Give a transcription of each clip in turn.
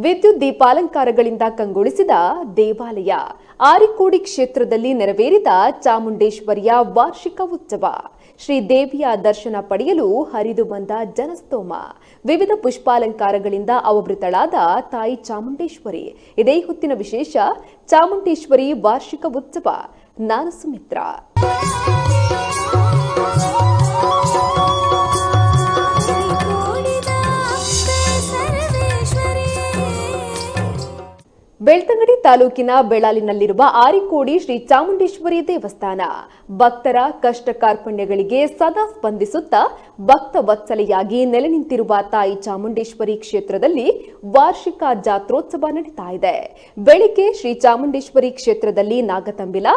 ವಿದ್ಯುತ್ ದೀಪಾಲಂಕಾರಗಳಿಂದ ಕಂಗೊಳಿಸಿದ ದೇವಾಲಯ ಆರಿಕೋಡಿ ಕ್ಷೇತ್ರದಲ್ಲಿ ನೆರವೇರಿದ ಚಾಮುಂಡೇಶ್ವರಿಯ ವಾರ್ಷಿಕ ಉತ್ಸವ. ಶ್ರೀದೇವಿಯ ದರ್ಶನ ಪಡೆಯಲು ಹರಿದು ಬಂದ ಜನಸ್ತೋಮ. ವಿವಿಧ ಪುಷ್ಪಾಲಂಕಾರಗಳಿಂದ ಆವೃತಳಾದ ತಾಯಿ ಚಾಮುಂಡೇಶ್ವರಿ. ಇದೇ ಹೊತ್ತಿನ ವಿಶೇಷ ಚಾಮುಂಡೇಶ್ವರಿ ವಾರ್ಷಿಕ ಉತ್ಸವ. ನಾನು ಸುಮಿತ್ರಾ. ಬೆಳ್ತಂಗಡಿ ತಾಲೂಕಿನ ಬೆಳಾಲಿನಲ್ಲಿರುವ ಆರಿಕೋಡಿ ಶ್ರೀ ಚಾಮುಂಡೇಶ್ವರಿ ದೇವಸ್ಥಾನ ಭಕ್ತರ ಕಷ್ಟ ಕಾರ್ಪಣ್ಯಗಳಿಗೆ ಸದಾ ಸ್ಪಂದಿಸುತ್ತಾ ಭಕ್ತ ವತ್ಸಲೆಯಾಗಿ ನೆಲೆ ನಿಂತಿರುವ ತಾಯಿ ಚಾಮುಂಡೇಶ್ವರಿ ಕ್ಷೇತ್ರದಲ್ಲಿ ವಾರ್ಷಿಕ ಜಾತ್ರೋತ್ಸವ ನಡೀತಾ ಇದೆ. ಬೆಳಿಗ್ಗೆ ಶ್ರೀ ಚಾಮುಂಡೇಶ್ವರಿ ಕ್ಷೇತ್ರದಲ್ಲಿ ನಾಗತಂಬಿಲ,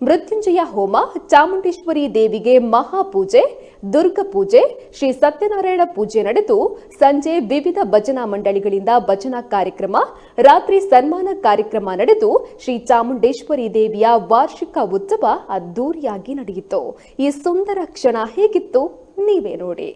ಮೃತ್ಯುಂಜಯ ಹೋಮ, ಚಾಮುಂಡೇಶ್ವರಿ ದೇವಿಗೆ ಮಹಾಪೂಜೆ, ದುರ್ಗ ಪೂಜೆ, ಶ್ರೀ ಸತ್ಯನಾರಾಯಣ ಪೂಜೆ ನಡೆದು ಸಂಜೆ ವಿವಿಧ ಭಜನಾ ಮಂಡಳಿಗಳಿಂದ ಭಜನಾ ಕಾರ್ಯಕ್ರಮ, ರಾತ್ರಿ ಸನ್ಮಾನ ಕಾರ್ಯಕ್ರಮ ನಡೆದು ಶ್ರೀ ಚಾಮುಂಡೇಶ್ವರಿ ದೇವಿಯ ವಾರ್ಷಿಕ ಉತ್ಸವ ಅದ್ದೂರಿಯಾಗಿ ನಡೆಯಿತು. ಈ ಸುಂದರ ಕ್ಷಣ ಹೇಗಿತ್ತು ನೀವೇ ನೋಡಿ.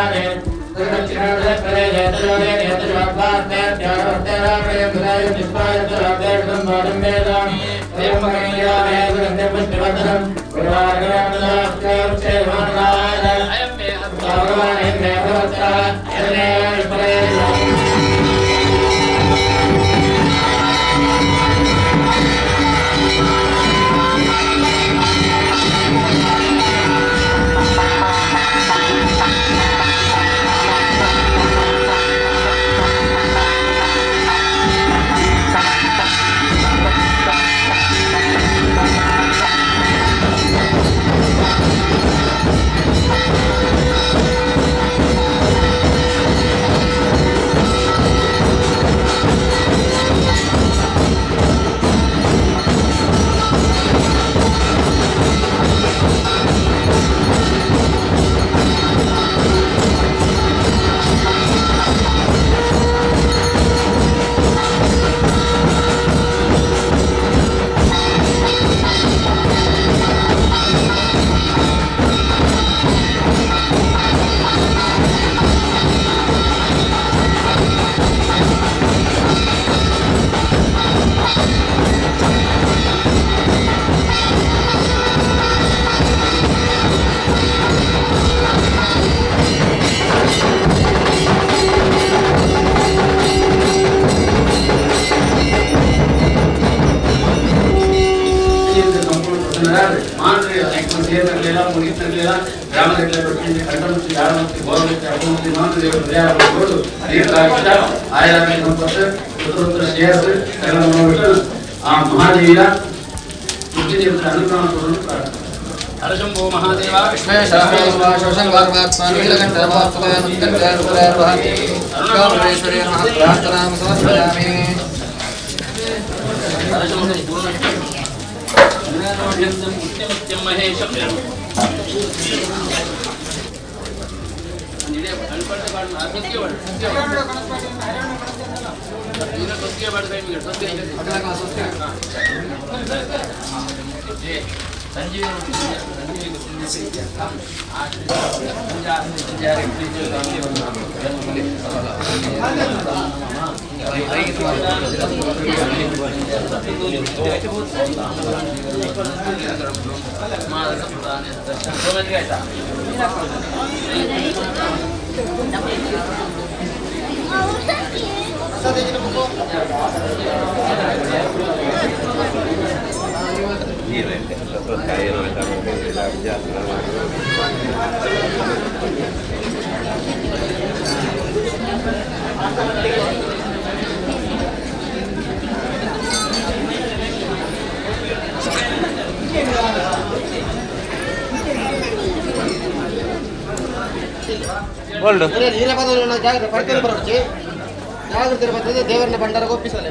महादेव हरशंभो महादेव ಜಾಗೃತಿ ದೇವರನ್ನ ಭಂಡಾರ ಒಪ್ಪಿಸಲ್ಲ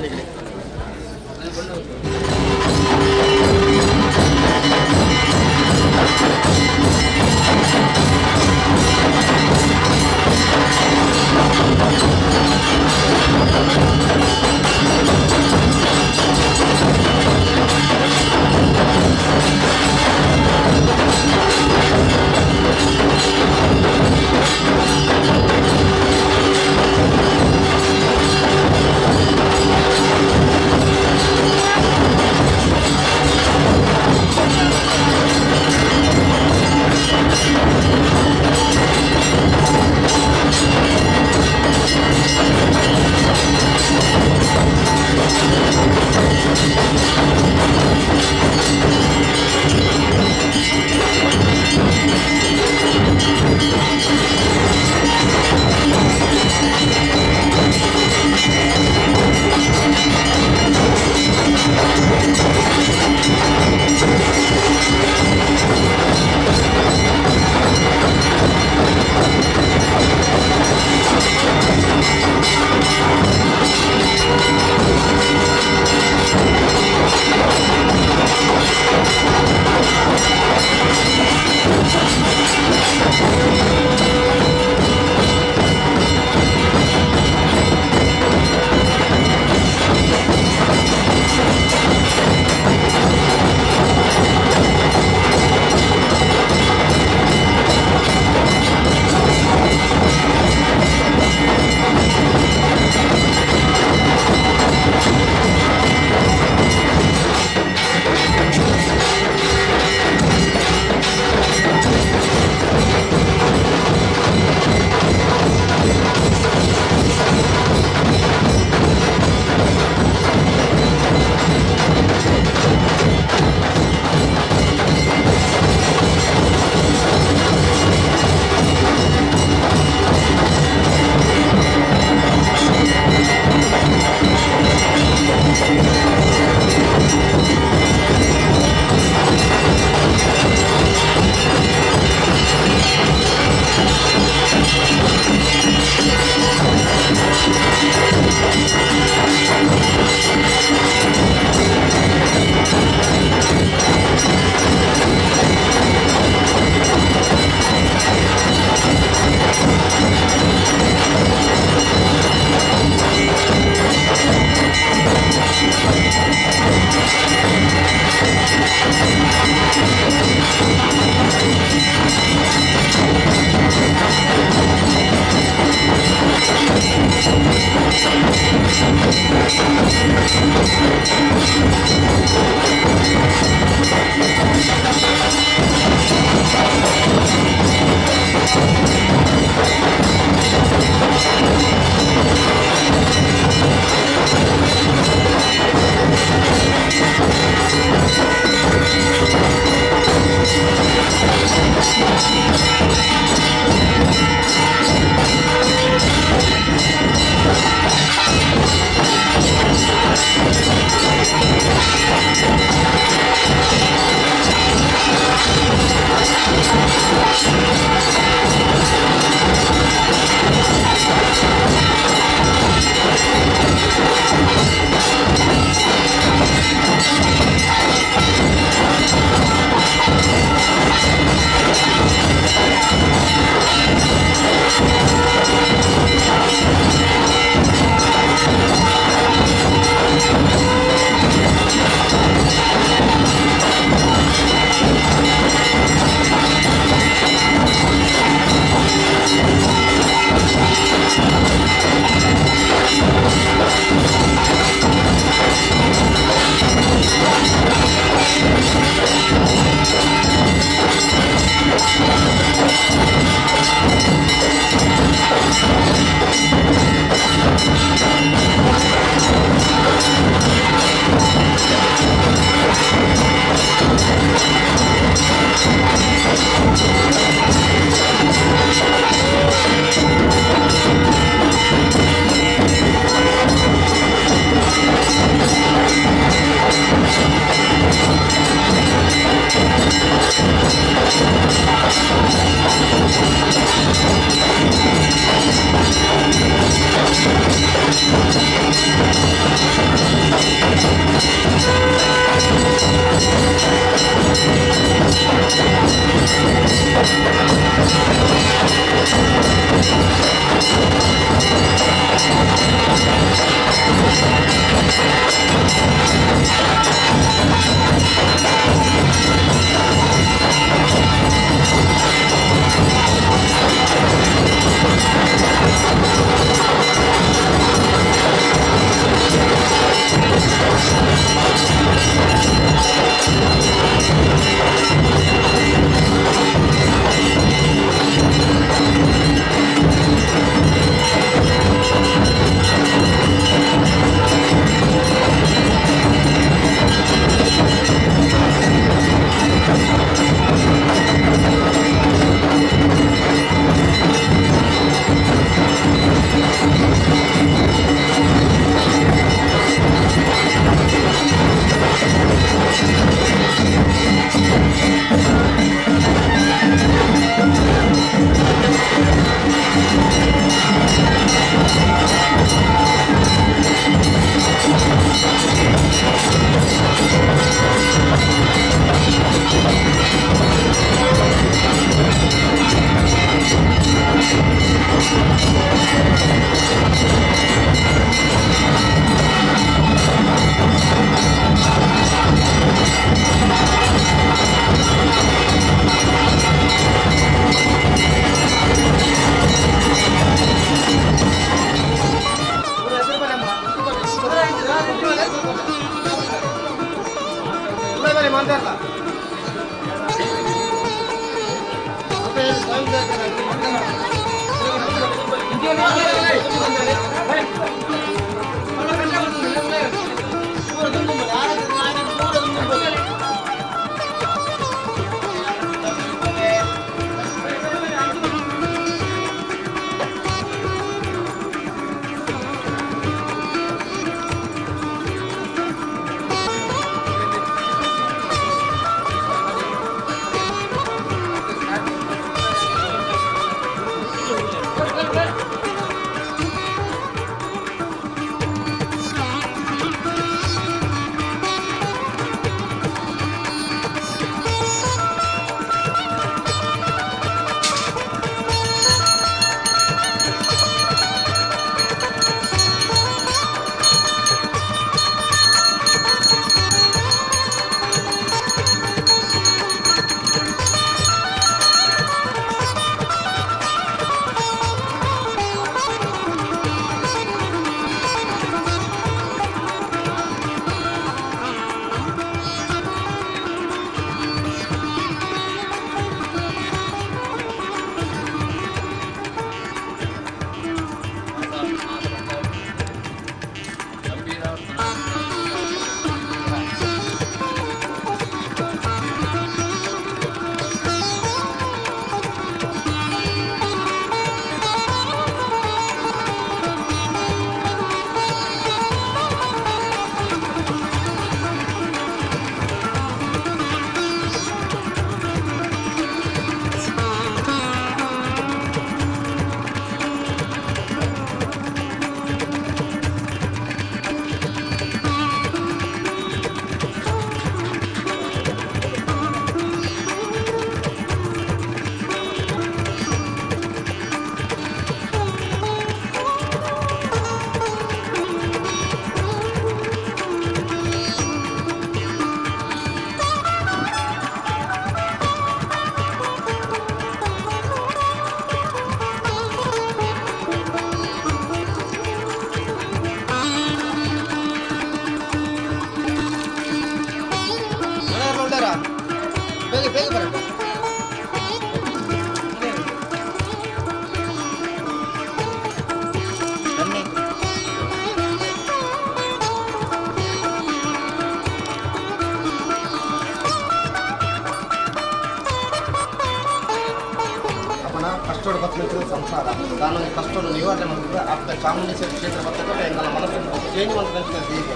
ಕಷ್ಟೋಡು ಬತ್ತಲು ಸಂಸಾರ ನಾನು ಕಷ್ಟೋಡು ನಿವಾರಣೆ ಮಾಡಿದ್ರೆ ಆಪ್ತ ಚಾಮುಂಡೇಶ್ವರಿ ಕ್ಷೇತ್ರ ಬರ್ತದೆ ಎಂಗಳ ಮನಸ್ಸನ್ನು ಚೇಂಜ್ ಮಾಡ್ತಾರೆ ಹೀಗೆ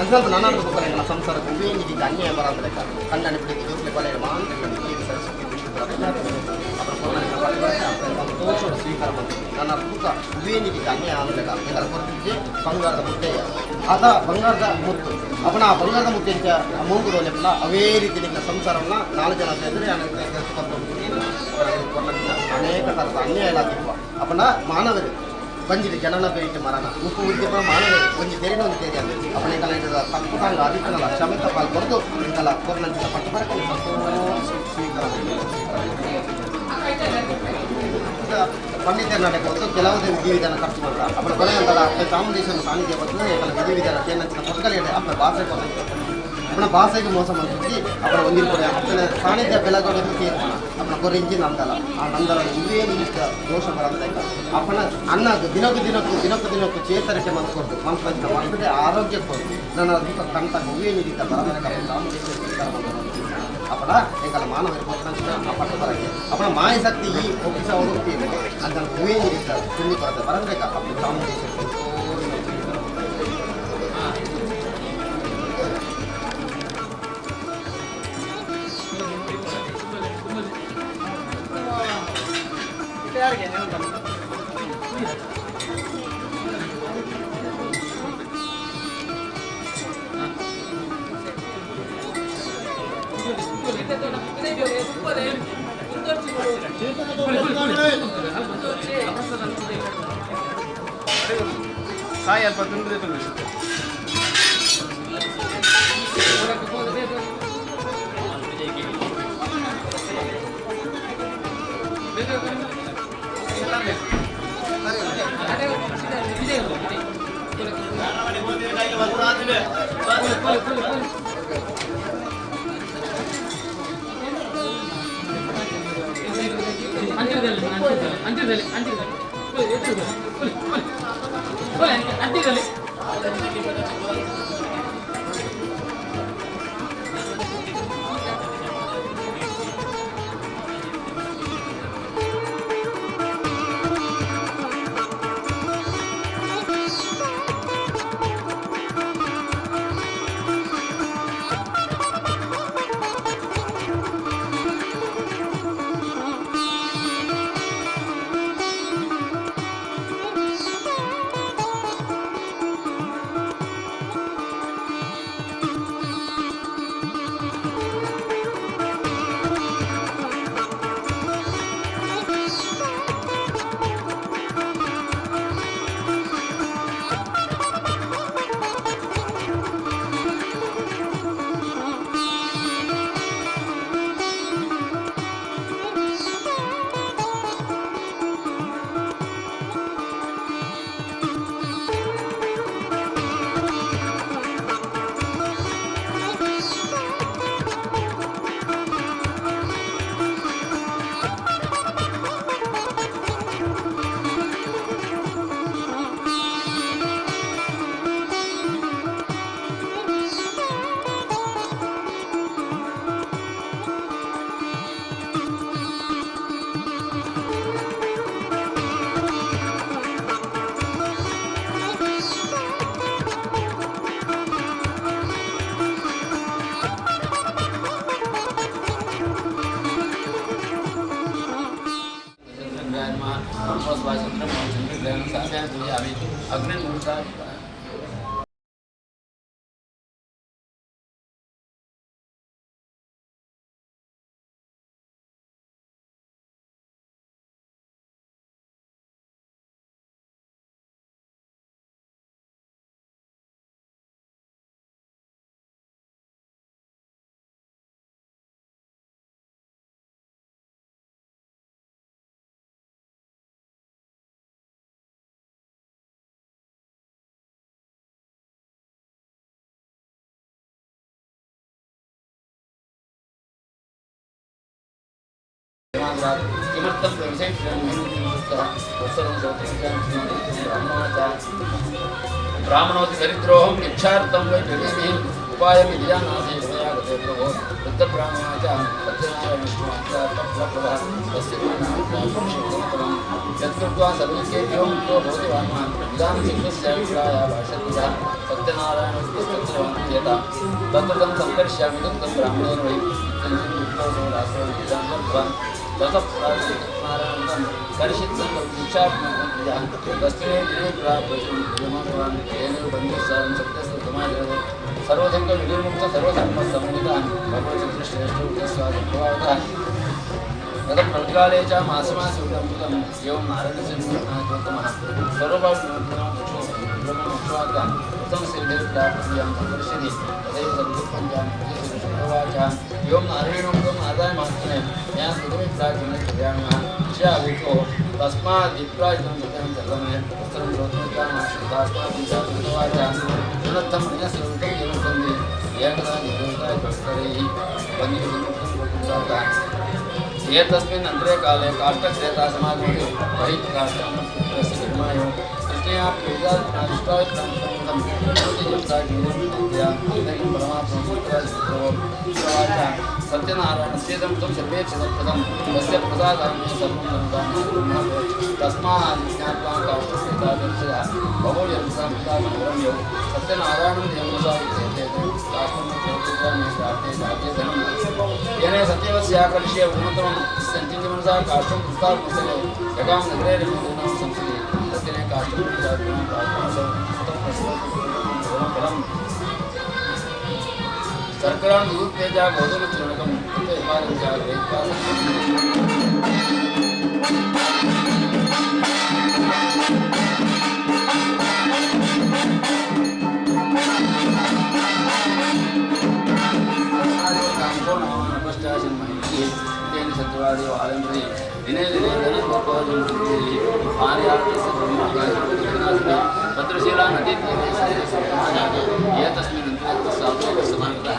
ಅನ್ಸಲ್ಪ ನಾನು ಹೋಗ್ತಾರೆ ಎಂಗಳ ಸಂಸಾರಕ್ಕೆ ಉಪಯೋಗಿಸಿದ ಅನ್ಯಾಯ ಬರೋದ್ರೆ ಕಣ್ಣನ್ನು ಬಿಡಿಗೆ ಜೋಸ್ಲೆ ಕೊಲೆ ಮಾಂತ್ರಿಕ ಸರಸ್ವತಿ ಸಂತೋಷೋಡು ಸ್ವೀಕಾರ ಮಾಡಿ ನನ್ನ ಪುಕ್ಕ ಉಪಯೋಗಿಸಿದ ಅನ್ಯಾಯ ಅಂದ್ರೆ ಎಂಗಳ ಕೊರತಿದ್ದೆ ಬಂಗಾರದ ಮುದ್ದೆಯ ಆತ ಬಂಗಾರದ ಮುತ್ತು ಅವನ ಆ ಬಂಗಾರದ ಮುದ್ದೆ ಮೂಗುರು ಲೆಪ್ಪಲ ಅವೇ ರೀತಿ ನಿಮ್ಮ ಸಂಸಾರವನ್ನು 4 ಜನ ಸೇರಿದ್ರೆ ಅನೇಕ ಥರದ ಅನ್ಯಾಯ ಇಲ್ಲ ಅಪ್ಪನ ಮಾನವರು ಬಂಜಿದ ಜನನ ಬೇಯಿಟ್ಟು ಮರಣ ಉಪ್ಪು ಉದ್ಯಮ ಮಾನವ ಒಂಜಿ ತೆರಿನ ಒಂದು ತೆರಿ ಅದು ಅವನ ಎಂಕಲ ಇಟ್ಟದ ತಪ್ಪು ತಾಂಗ ಅದಿಕ್ಕನಲ್ಲ ಕ್ಷಮೆ ಪಾಲ್ ಕೊರದು ಎಂಕಲ ಕೊರ್ನಂಚಿನ ಪಟ್ಟು ಬರಕ್ಕೆ ಸ್ವೀಕಾರ ಪಂಡಿತರ ನಾಟಕ ಹೊತ್ತು ಕೆಲವುದೇ ವಿಧಿವಿಧಾನ ಖರ್ಚು ಮಾಡ್ತಾರೆ ಅವನ ಕೊನೆ ಅಂತಲ್ಲ ಚಾಮುಂಡೇಶ್ವರನ ಸಾನ್ನಿಧ್ಯ ಬರ್ತದೆ ಎಂಕಲ ವಿಧಿವಿಧಾನ ತೇನಂಚಿನ ಪಟ್ಟಕಲಿ ಅವನ ಭಾಷೆ अपना भाषा के मौसम अंती अपना मंदिर को अपने सानिध्य बेलगोड़े ತೀರ್ಮಾನ अपना कोरे इंजिन नंदला आ नंदला इवे निमित्त दोष बरंदे अपना अन्न दिनकु चेतरिಕೆ ಮಾಡ್ಕೊಂಡು ಮನಸ್ಸಿನ ಮನಸ್ಸಿಗೆ ಆರೋಗ್ಯ ಕೊಡು ನನ್ನ ಅದ್ಭುತ ಕಂತ ಇವೆ ನಿಮಿತ್ತ ಬರಮನೆ अपना ಎಂಕಲ ಮಾನವ ಇರಬಹುದು ಆ ಪಟ್ಟ ಬರಕ್ಕೆ अपना ಮಾಯ ಶಕ್ತಿ ಈ ಒಪ್ಪಿಸ ಹೋಗುತ್ತಿ ಅಂತ ಇವೆ ನಿಮಿತ್ತ ತುಂಬಿ ಬರುತ್ತೆ ಬರಂದಕ अपना ಚಾಮುಂಡೇಶ್ವರಿ ಯಾರಿಗೆ ಕಾಯಿ ಅಲ್ಪ ತುಂಬಿದೆ किमर्थं ब्राह्मणोति दरिद्रोहं भिक्षार्थं वै जगेमि उपायं विद्यानाथे हृदयागते प्रभो वृद्धब्राह्मणाचार्य सत्यनारायणप्रभः तस्य यत्कृत्वा सर्वैकेभ्यो मुक्तो भवति वान्मान् इदानीं सिद्धस्य विग्रहाय भाषत्यः सत्यनारायणस्य तत्त्वं संकर्ष्यामि तत्त्वं ब्राह्मणेन वै ततः कर्षितं भिक्षात्मकं तस्मै प्राप्तवान् तेन बन्धुसारं सत्यस्य समाजः सर्वधर्मविनिर्मुक्त सर्वधर्मसम्मितः भगवत्श्रेष्ठस्वागतः ततः प्रकाले च मासमासं एवं नारायणस्य तस्मिन् अन्तरे काले काष्ठक्रेता समागमति परिकाष्ठं निर्मायो कृष्णया सत्यनारायण सेदं तं सर्वेक्षणप्रदं तस्य प्रसादान्ये सर्वं तस्मात् ज्ञात्वा काष्ठक्रेता बहु सत्यनारायणं येने सत्यवस्याकर्ष्य उन्नतमं सञ्चिन्ति मनसा काष्ठं पुष्पात्मकले जगां नगरे रमणीनां संस्कृते तस्मिन् काष्ठं फलं शर्करां दूधतेजा गोधूमचूर्णकं सत्यवादी आलम्बरी दिने दिने धनं भद्रशीला नदी ये तस्मिन् समानता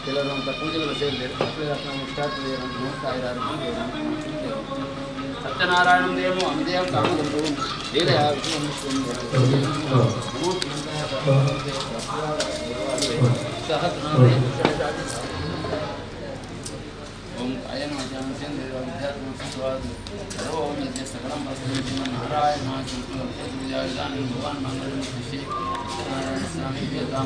ಕೆಲವರು ಅಂತ ಪೂಜೆಗಳು ಸೇರಿದೆ ಸ್ಟಾರ್ಟ್ ನೋಡ್ತಾ ಇದ್ದಾರೆ सत्यनारायणं देवम् अमितेयं कामधुर्वं लीलया विष्णुं ओम कायेन वाचा मनसेन्द्रियैर्वा बुद्ध्यात्मना सर्वं यज्ञ सकलं वस्तु नारायणः चिन्तयामि भगवान् मंगलं विषये सत्यनारायण स्वामी वेदां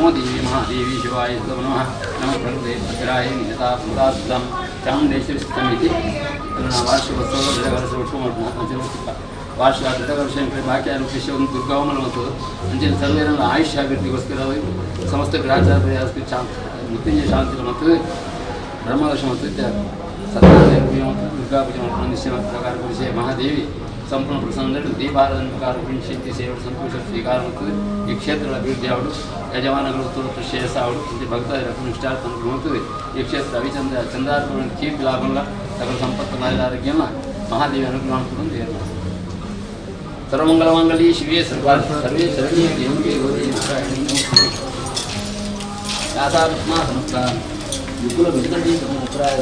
नमो देवी महादेवी शिवाय नमः नमः प्रकृते भद्राय नियता पुरातम ಚಾಮುಂಡೇಶ್ವರಿ ಸಮಿತಿ ವಾರ್ಷಿಕೋತ್ಸವ ವಾರ್ಷಿಕ ಬಾಕಿ ಕೃಷಿ ಒಂದು ದುರ್ಗಾವಮನ ಮತ್ತು ಅಂಚೆನ ಸರ್ವೇನ ಆಯುಷ್ಯ ಅಭಿವೃದ್ಧಿಗೋಸ್ಕರ ಸಮಸ್ತ ಗ್ರಾಚಾರ ಮೃತ್ಯುಂಜಯ ಶಾಂತಿ ಮತ್ತು ಬ್ರಹ್ಮದರ್ಶ ಮತ್ತು ಸತ್ಯನಾರಾಯಣ ಮತ್ತು ದುರ್ಗಾ ಪೂಜೆ ಮತ್ತು ನಿಶ್ಚಯ ಪ್ರಕಾರ ವಿಷಯ ಮಹಾದೇವಿ ಸಂಪೂರ್ಣ ಪ್ರಸನ್ನ ದೀಪಾರಾಧನೆ ಪ್ರಕಾರ ಶಕ್ತಿ ಸೇವೆ ಸಂತೋಷ ಸ್ವೀಕಾರ ಮತ್ತು ಈ ಕ್ಷೇತ್ರಗಳ ಅಭಿವೃದ್ಧಿ ಆವಡು ಯಜಮಾನಗಳು ತುರ್ತು ಶ್ರೇಯಸ್ಸ ಆವಡು ಮತ್ತು ಭಕ್ತರ ನಿಷ್ಠಾರ್ಥ ಅನುಗ್ರಹ ಈ ಕ್ಷೇತ್ರ ಅವಿಚಂದ್ರ ಚಂದ್ರಾರ್ಪಣ ಕೀರ್ತಿ ಲಾಭಂಗ ಸಕಲ ಸಂಪತ್ತು ಆರೋಗ್ಯನ ಮಹಾದೇವಿ ಅನುಗ್ರಹ ಅನ್ಕೊಂಡು ಏನು ಸರ್ವಮಂಗಲಮಾಂಗಲ್ಯೆ ಶಿವೆ ಸರ್ವೇ ಶರಣ್ಯೆ ದೇವಿಗೆ ಗೌರಿ ಯಾಸಾತ್ಮ ಸಮಸ್ತ ವಿಪುಲ ವಿಕಟೀ ಸಮುದ್ರಾಯ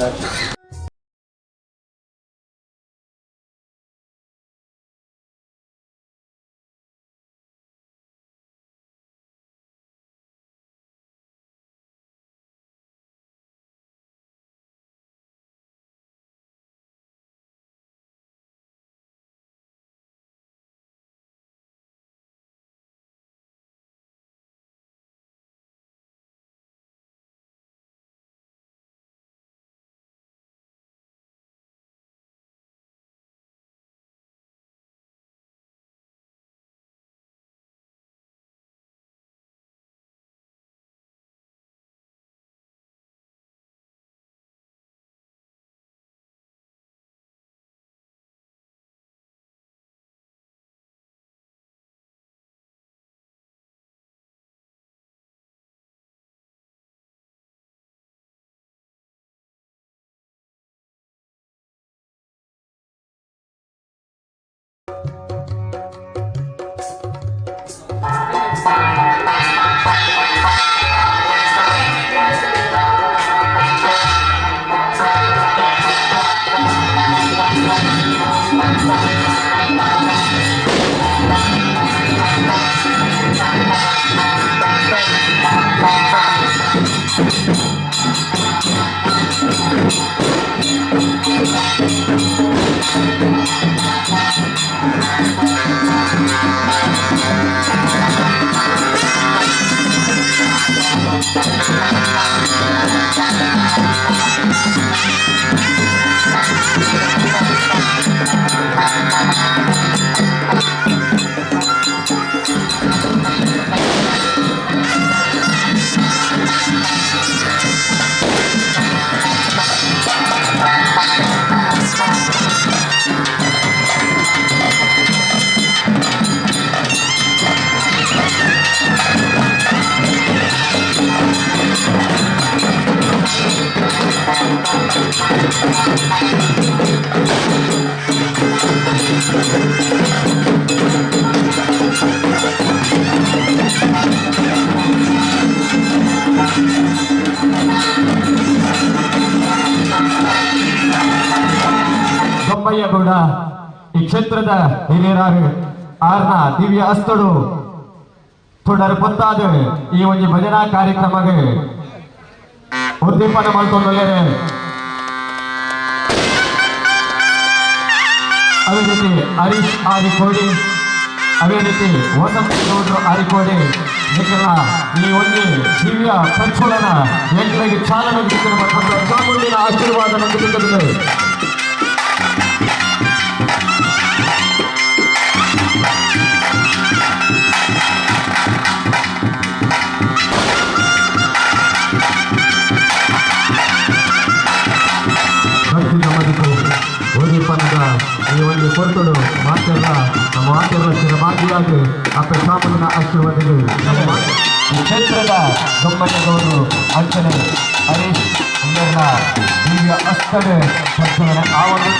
ಗೌಡ ಈ ಕ್ಷೇತ್ರದ ಹಿರಿಯರಾರು ಆರ್ನ ದಿವ್ಯ ಅಸ್ತಡು ಥೋಡರ ಪೊತ್ತಾದ ಈ ಒಂದು ಭಜನಾ ಕಾರ್ಯಕ್ರಮಕ್ಕೆ ಉದ್ದೀಪನ ಮಾಡ್ಕೊಂಡೇ ಅದೇ ರೀತಿ ಹರೀಶ್ ಆರಿಕೋಡಿ ಅದೇ ರೀತಿ ವಸಂತ ಗೌಡರು ಆರಿಕೋಡಿ ಈ ಒಂದು ದಿವ್ಯ ಪ್ರಚೋದನ ಯಜ್ಞಕ್ಕೆ ಚಾಲನೆ ನೀಡುತ್ತಿರುವ ಚಾಮುಂಡಿನ ಆಶೀರ್ವಾದ ನಮಗೆ ಈ ಒಂದು ಕೊರತಲು ಮಾತೆಲ್ಲ ನಮ್ಮ ಮಾತೆಲ್ಲ ಚಿರಭಾಗಿಯಾಗಿ ಅಪ್ಪ ಚಾಮುಂಡಿನ ಆಶೀರ್ವಾದಗಳು ಈ ಕ್ಷೇತ್ರದ ಗಮ್ಮಣ್ಣಗೌಡರು ಅಂಚನೆ ಹರೀಶ್ ದಿವ್ಯ ಅಸ್ತಡೆ ಆ ಒಂದು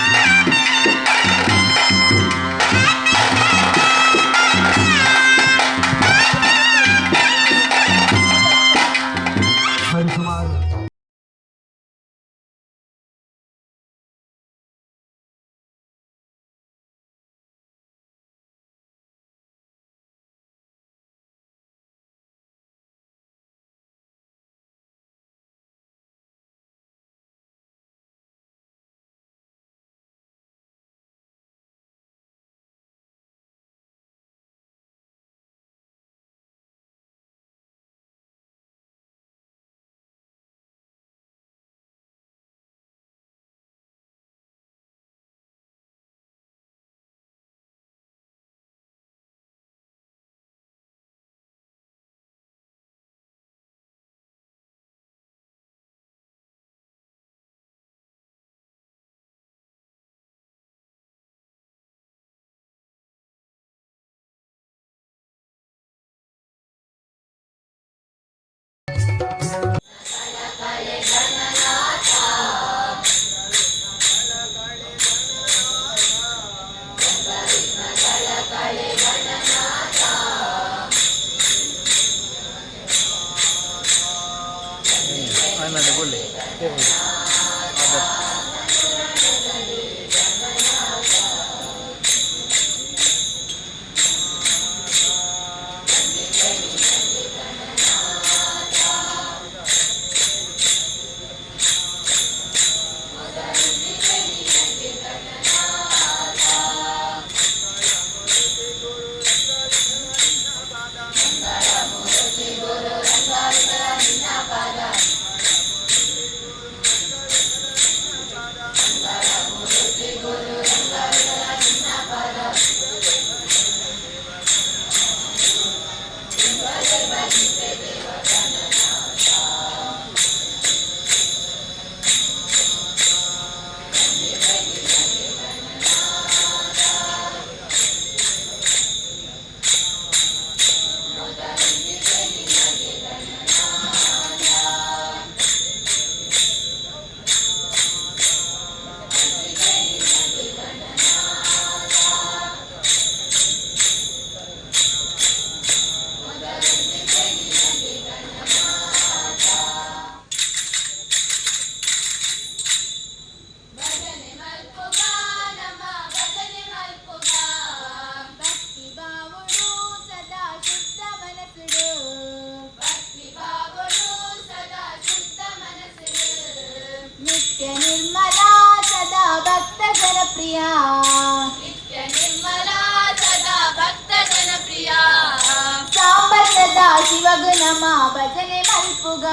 ಶಿವಗ ನಮ ಭಜನೆ ಮಲ್ಪುಗ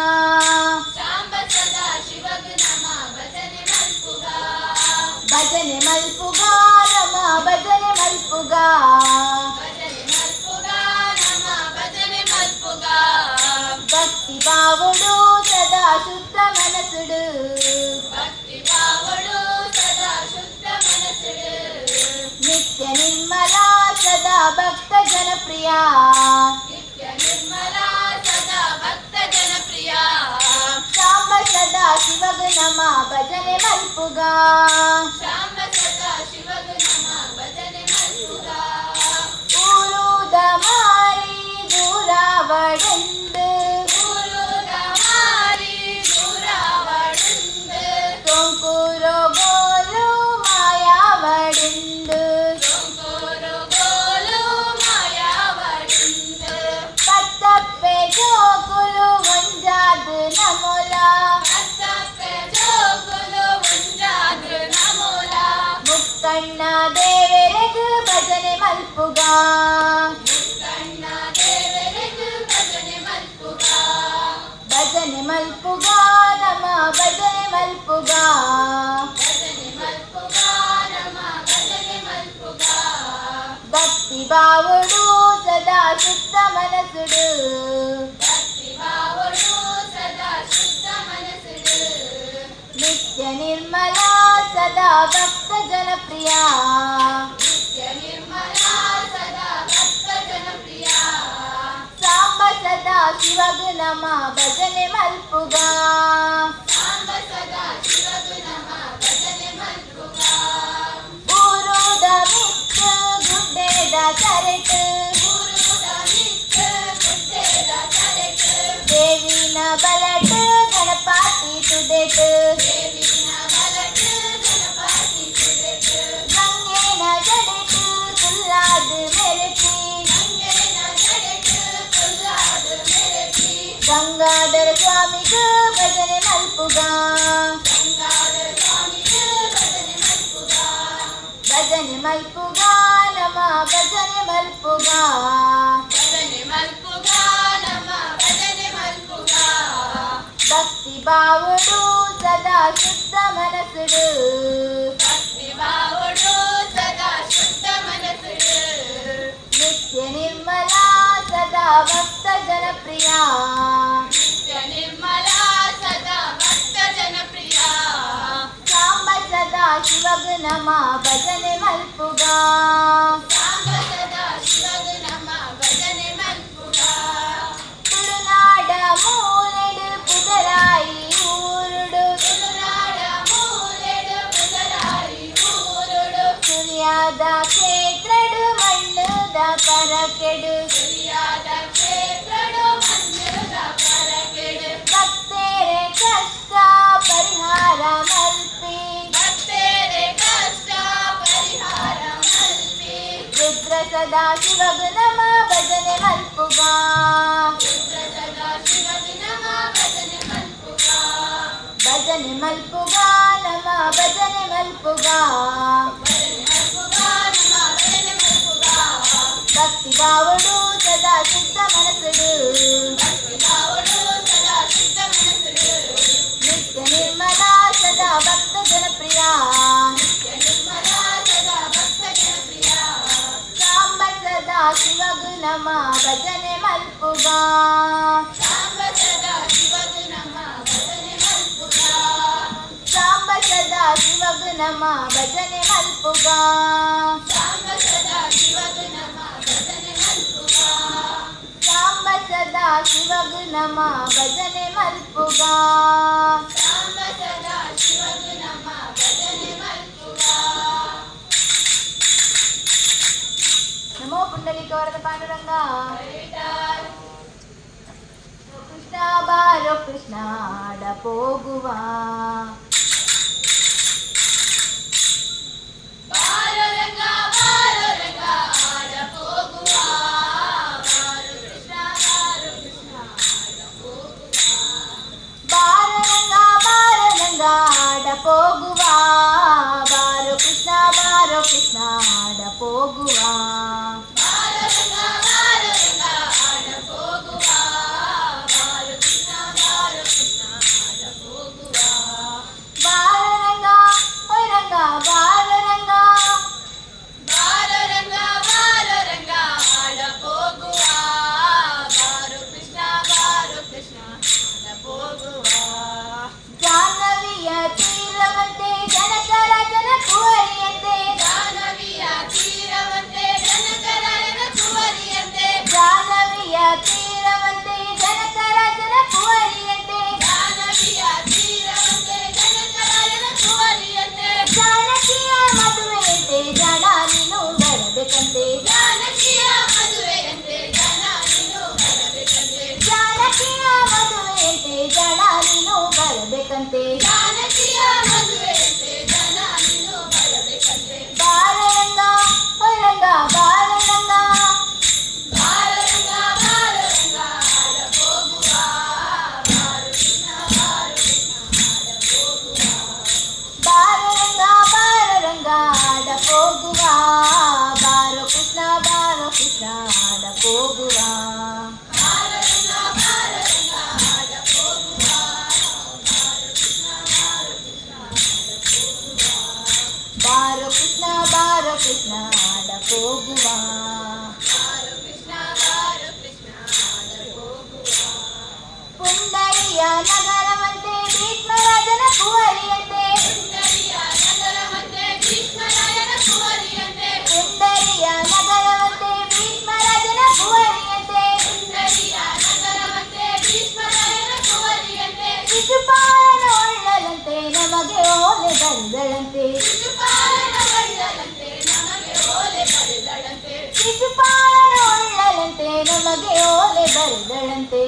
ಶಾಂಬ ಸದಾ ಶಿವಗ ನಮ ಭಜನೆ ಮಲ್ಪುಗ ಭಜನೆ ಮಲ್ಪುಗ ನಮ ಭಜನೆ ಮಲ್ಪುಗ ಭಜನೆ ಮಲ್ಪುಗ ನಮ ಭಜನೆ ಮಲ್ಪುಗ ಭಕ್ತಿ ಬಾವುಡು ಸದಾ ಶುದ್ಧ ಮನಸುಡು ಭಕ್ತಿ ಭಾವಡು ಸದಾ ಶುದ್ಧ ಮನಸ್ಸುಡು ನಿತ್ಯ ನಿರ್ಮಲ ಸದಾ ಭಕ್ತ ಜನಪ್ರಿಯ ನಿತ್ಯ ನಿರ್ಮಲ ಸದಾ ಭಕ್ತ ಜನಪ್ರಿಯ ಶಾಂಬ ಸದಾ ಶಿವಗ ನಮ ಭಜನೆ ಮಲ್ಪುಗ ಶಾಂಬ ಸದಾ ಶಿವಗ ನಮ ಭಜನೆ ಮಲ್ಪುಗ ಊರುದ ಮಾರಿ ದೂರಾವಡೆಂದು ಗುರುದ ಮಾರಿ ದೂರಾವಡುಂದು ಸೋಂಕೂರು ಗೋಲು ಮಾಯಾವಡೆಂದು ಸೋಂಕೂರು ಗೋಲು ಮಾಯಾವಡುಂದು ಪತ್ತಪ್ಪೆ ಜೋಗುಲು ಒಂಜಾದು ನಮೋಲ ಅತ್ತಪ್ಪೆ ಜೋಗುಲು ಮುಂಜಾದ್ರು ನಮೂಲ ಮುಕ್ಕಣ್ಣ ದೇವರೆಗೆ ಭಜನೆ ಮಲ್ಪುಗ ಕಣ್ಣ ದೇವರೆಗೂ ಭಜನೆ ಮಲ್ಪುಗ ಭಜನೆ ಮಲ್ಪುಗ ನಮ ಭಜನೆ ಮಲ್ಪುಗ ಭಜನೆ ಮಲ್ಪುಗ ನಮ ಭಜನೆ ಮಲ್ಪುಗ ಭಕ್ತಿ ಬಾವುಡು ಸದಾ ಶುದ್ಧ ಮನಸುಡು ಭಕ್ತಿ ಭಾವಡು ಸದಾ ಶುದ್ಧ ಮನಸ್ಸುಡು ನಿತ್ಯ ನಿರ್ಮಲ ಸದಾ ಭಕ್ತ ಜನಪ್ರಿಯ ನಿತ್ಯ ನಿರ್ಮಲ ಸದಾ ಭಕ್ತ ಜನಪ್ರಿಯ ಸಾಂಬ ಸದಾ ಶಿವಗ ನಮ ಭಜನೆ ಮಲ್ಪುಗ ಸಾಂಬ ಸದಾ ಶಿವಗು ನಮ ಭಜನೆ ಮಲ್ಪುಗ ಊರುದ ಮಿಕ್ಕ ಗುಡ್ಡೆದ ಕರೆಟ್ ಗುರುದ ಮಿಕ್ಕ ಗುಡ್ಡೆದ ಕರೆಟ್ ದೇವಿನ ಬಲಟ್ ಗಣಪತಿ ತುದೆಟ್ ದೇವಿನ ಬಲಟ್ ಗಣಪತಿ ಕುದೆಟ್ ಗಂಗೆನ ಜಡೆಟ್ ಕುಲ್ಲಾದ ಮೆರಟಿ ಗಂಗೆನ ಜಡೆಟ್ ಕೊಲ್ಲಾದ ಮೆರಟಿ ಗಂಗಾಧರ ಸ್ವಾಮಿಗ ಭಜನೆ ಮಲ್ಪುಗ ಗಂಗಾಧರ ಸ್ವಾಮಿಗೆ ಭಜನೆ ಮಲ್ಪುಗ ಭಜನೆ ಮಲ್ಪುಗ ನಮ ಭಜನೆ ಮಲ್ಪುಗ ಭಜನೆ ಮಲ್ಪುಗ ನಮ ಭಜನೆ ಮಲ್ಪುಗ ಭಕ್ತಿ ಬಾವುಡು ಸದಾ ಶುದ್ಧ ಮನಸುಡು ಭಕ್ತಿ ಭಾವಡು ಸದಾ ಶುದ್ಧ ಮನಸ್ಸುಡು ನಿತ್ಯ ನಿರ್ಮಲ ಸದಾ ಭಕ್ತ ಜನಪ್ರಿಯ ನಿತ್ಯ ನಿರ್ಮಲ ಸದಾ ಭಕ್ತ ಜನಪ್ರಿಯ ಸಾಂಬ ಸದಾ ಶಿವಗ ನಮ ಭಜನೆ ಮಲ್ಪುಗ ಸಾಂಬ ಸದಾ ಶಿವಗು ನಮ ಭಜನೆ ಮಲ್ಪುಗ ತುಳುನಾಡ ಮೂಲೆಡು ಪುದರಾಯಿ ಊರುಡು ತುಳುನಾಡ ಮೂಲೆಡು ಪುದರಾಯಿ ಊರುಡು ಸೂರ್ಯಾದ ಕ್ಷೇತ್ರಡು ಮಣ್ಣದ ಪರಕೆಡು ಸರಿಯಾದ ಕ್ಷೇತ್ರಡು ಮಣ್ಣದ ಪರಕೆಡು ಭಕ್ತೇರೆ ಕಷ್ಟ ಪರಿಹಾರ ಮಲ್ಪಿ ಭಕ್ತೇರೆ ಕಷ್ಟ ಪರಿಹಾರ ಮಲ್ಪಿ ರುದ್ರ ಸದಾ ಶಿವಗ ನಮ ಭಜನೆ ಮಲ್ಪುಗ ರುದ್ರ ಸದಾ ಶಿವಗು ನಮ ಭಜನೆ ಮಲ್ಪುಗ ಭಜನೆ ಮಲ್ಪುಗ ನಮ ಭಜನೆ ಮಲ್ಪುಗ ಭಜನೆ ಮಲ್ಪುಗ ನಮ ಭಜನೆ ಮಲ್ಪುಗ ಭಕ್ತಿ ಬಾವುಡು ಸದಾ ಶುದ್ಧ ಮನಸುಡು ಭಕ್ತಿ ಭಾವಡು ಸದಾ ಶುದ್ಧ ಮನಸ್ಸುಡು ನಿತ್ಯ ನಿರ್ಮಲ ಸದಾ ಭಕ್ತ ಜನಪ್ರಿಯ ನಿತ್ಯ ನಿರ್ಮಲ ಸದಾ ಭಕ್ತ ಜನಪ್ರಿಯ ಸಾಂಬ ಸದಾ ಶಿವಗ ನಮ ಭಜನೆ ಮಲ್ಪುಗ ಸಾಂಬ ಸದಾ ಶಿವಗು ನಮ ಭಜನೆ ಮಲ್ಪುಗ ಸಾಂಬ ಸದಾ ಶಿವಗ ನಮ ಭಜನೆ ಮಲ್ಪುಗ ಸಾಂಬ ಸದಾ ಶಿವಗು ನಮ ಭಜನೆ ಮಲ್ಪುಗ ಸಾಂಬ ಸದಾ ಶಿವಗ ನಮ ಭಜನೆ ಮಲ್ಪುಗ ಸಾಂಬ ಸದಾ ಶಿವಗು ನಮ ಭಜನೆ ಮಲ್ಪುಗ ನಮೋ ಪುಂಡಲಿಕ ವರದ ಪಾಂಡುರಂಗ ಹರಿದಾಸ್ ಕೃಷ್ಣ ಬಾರೋ ಕೃಷ್ಣ ಆಡ ಹೋಗುವ ಬಾರೋ ರಂಗ ಆಡ ಹೋಗುವ ಬಾರೋ ಕೃಷ್ಣ ಆಡ ಹೋಗುವ ಬಾರರಂಗ ಆಡ ಹೋಗುವ ಬಾರೋ ಕೃಷ್ಣ ಆಡ ಹೋಗುವ ಬಾರೋ ರಂಗ ಆಡ ಹೋಗುವ ಕೃಷ್ಣ ಆಡ ಹೋಗುವ ಬಾರೋ ಕೃಷ್ಣ ಬಾರೋ ಕೃಷ್ಣ ಆಡ ಹೋಗುವ ಪುಂಡರಿಯ ನಗರವಂತೆ ಭೀಷ್ಮರಾಜನ ಕುವರಿಯಂತೆ ಪುಂಡರಿಯ ನಗರವಂತೆ ಭೀಷ್ಮರಾಜನ ಕುವರಿಯಂತೆ ಶಿಶುಪಾಲನ ಒಳ್ಳಲಂತೆ ನಮಗೆ ಓಲೆ ಬರೆದಳಂತೆ ಶಿಶುಪಾಲನ ಒಳ್ಳಲಂತೆ ನಮಗೆ ಓಲೆ ಬರೆದಳಂತೆ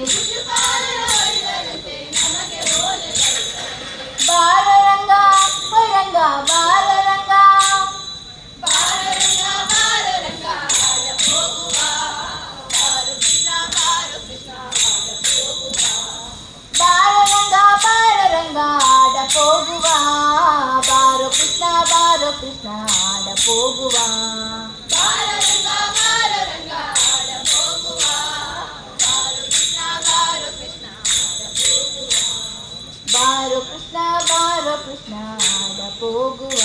ಬಾರರಂಗ ಹೊರಂಗ ಬಾರರಂಗ ಬಾರರಂಗ ಬಾರರಂಗ ಆಡ ಹೋಗುವ ಬಾರೋ ಕೃಷ್ಣ ಆಡ ಹೋಗುವ ಬಾರೋ ಕೃಷ್ಣ ಆಡ ಹೋಗುವ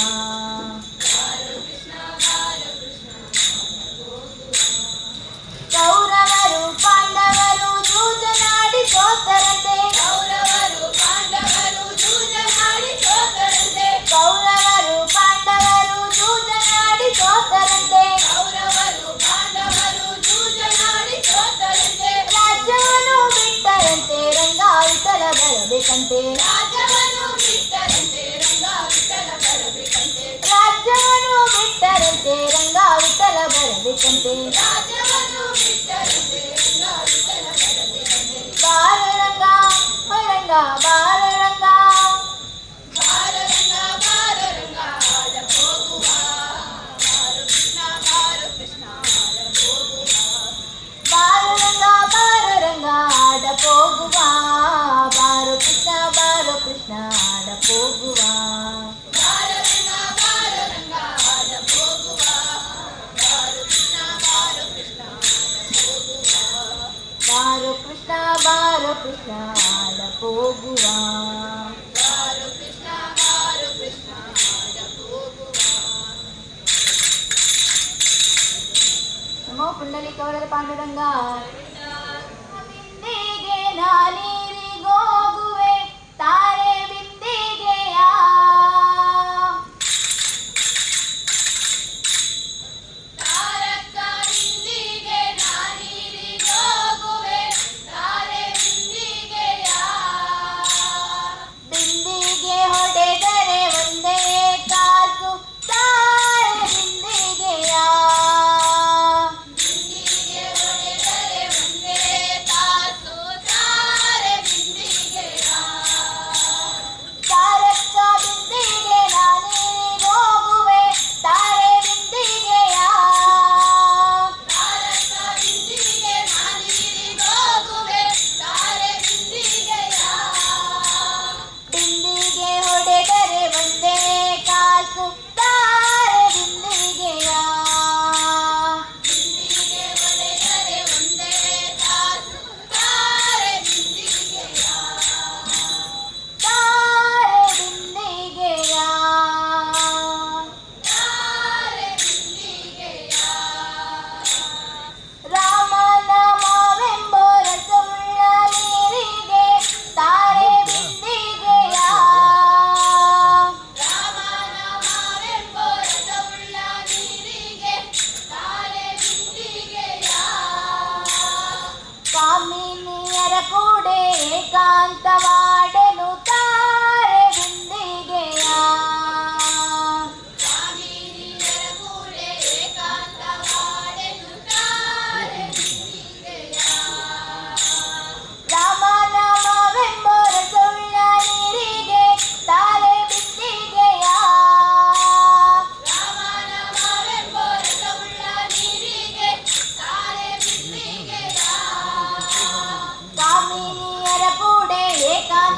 ಕೌರವರು ಪಾಂಡವರು ಜೂಜನಾಡಿ ಸೋತರಂತೆ ಕೌರವರು ಪಾಂಡವರು ಜೂಜನಾಡಿ ಸೋತರಂತೆ ರಾಜ್ಯವನ್ನು ಬಿಟ್ಟರಂತೆ ರಂಗ ವಿಠಲ ಬರಬೇಕಂತೆ ರಾಜ್ಯವನ್ನು ಬಿಟ್ಟರಂತೆ ರಂಗ ವಿಠಲ ಬರಬೇಕಂತೆ ಬಾರರಂಗ ಹೊರಂಗ ಬಾರರಂಗ ಬಾರರಂಗ ಬಾರರಂಗ ಆಡ ಹೋಗುವ ಬಾರೋ ಕೃಷ್ಣ ಆಡ ಹೋಗುವ ಬಾರೋ ಕೃಷ್ಣ ಆಡ ಹೋಗುವ ನಮೋ ಪುಂಡಲೀಕವರದ ಪಾಂಡುರಂಗ ಬಿಂದಿಗೆ ನಾನೀರಿಗೋಗುವೆ ತಾರೆ ಬಿಂದಿಗೆಯ ಬಿಂದಿಗೆ ಹೊಡೆದರೆ ಒಂದೇ ಕಾಸು ತಾರೆ ಬಿಂದಿಗೆಯ ತಾರಕ್ಕ ಬಿಂದಿಗೆ ನಾನೀರಿಗೋಗುವೆ ತಾರೆ ಬಿಂದಿಗೆಯ ಬಿಂದಿಗೆ ಹೊಡೆದರೆ ಒಂದೇ ಕಾಸು ತಾರೆ ಬಿಂದಿಗೆಯ ತಾರೆ ಬಿಂದಿಗೆಯ ರಾಮನಾಮವೆಂಬ ರಸವುಳ್ಳ ನೀರಿಗೆ ತಾರೆ ಬಿಂದಿಗೆಯ ಕಾಮಿನಿಯರ ಕೂಡೆ ಏಕಾಂತವಾಡೆನು ತಾರೆ ಬಿಂದಿಗೆಯ ರಾಮನಾಮವೆಂಬ ರಸವುಳ್ಳ ನೀರಿಗೆ ತಾರೆ ಬಿಂದಿಗೆಯ ಕಾಮಿನಿಯರ ಕೂಡೆ ಏಕಾಂತ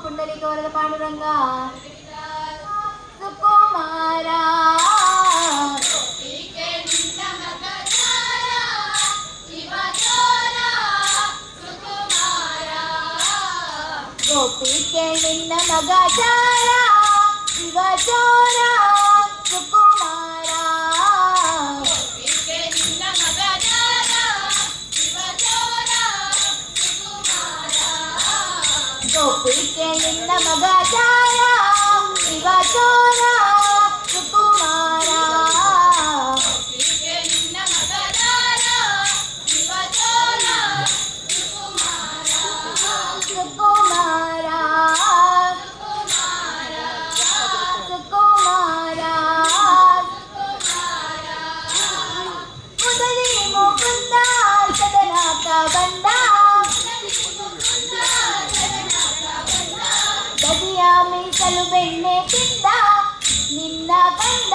ಪುಂಡಲಿಕ ವರದ ಪಾಂಡುರಂಗ ಸುಕುಮಾರ ಗೋಪಿಕೆ ನಿನ್ನ ಮಗ ಚಾರ ಶಿವ ಚೋರ ಸುಕುಮಾರ ಗೋಪಿಕೆ ನಿನ್ನ ಮಗ ಚಾರ ಶಿವ ಚೋರ ಸುಕುಮಾರ ಸುಕುಮಾರ ಸುಕುಮಾರ ಮುದಲಿ ಮುಕುಂದ ಸದನಾಕ ಬಂದ ಗದಿಯ ಮೀಸಲು ಬೆಣ್ಣೆ ತಿಂದ ನಿನ್ನ ಕಂದ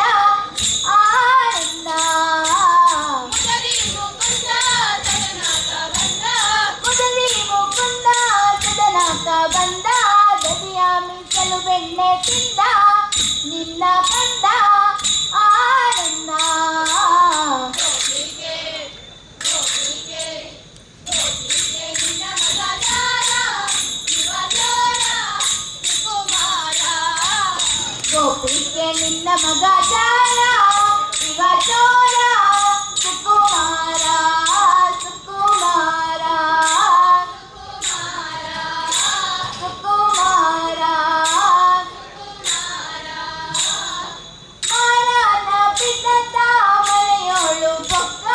ಆನಂದ ಮುದಲಿ ಮುಕುಂದ ಸದನಾಕ ಬಂದ ಗದಿಯ ಮೀಸಲು ಬೆಣ್ಣೆ ತಿಂದ ನಿನ್ನ ಕಂದ ಆನಂದ ಗೋಪಿಕೆ ನಿನ್ನ ಮಗ ಚಾರ ಶಿವ ಚೋರ ಸುಕುಮಾರ ಸುಕುಮಾರ ಸುಕುಮಾರ ಮಾರನ ಪಿತ ಮನೆಯೋಳು ಪೊಕ್ಕ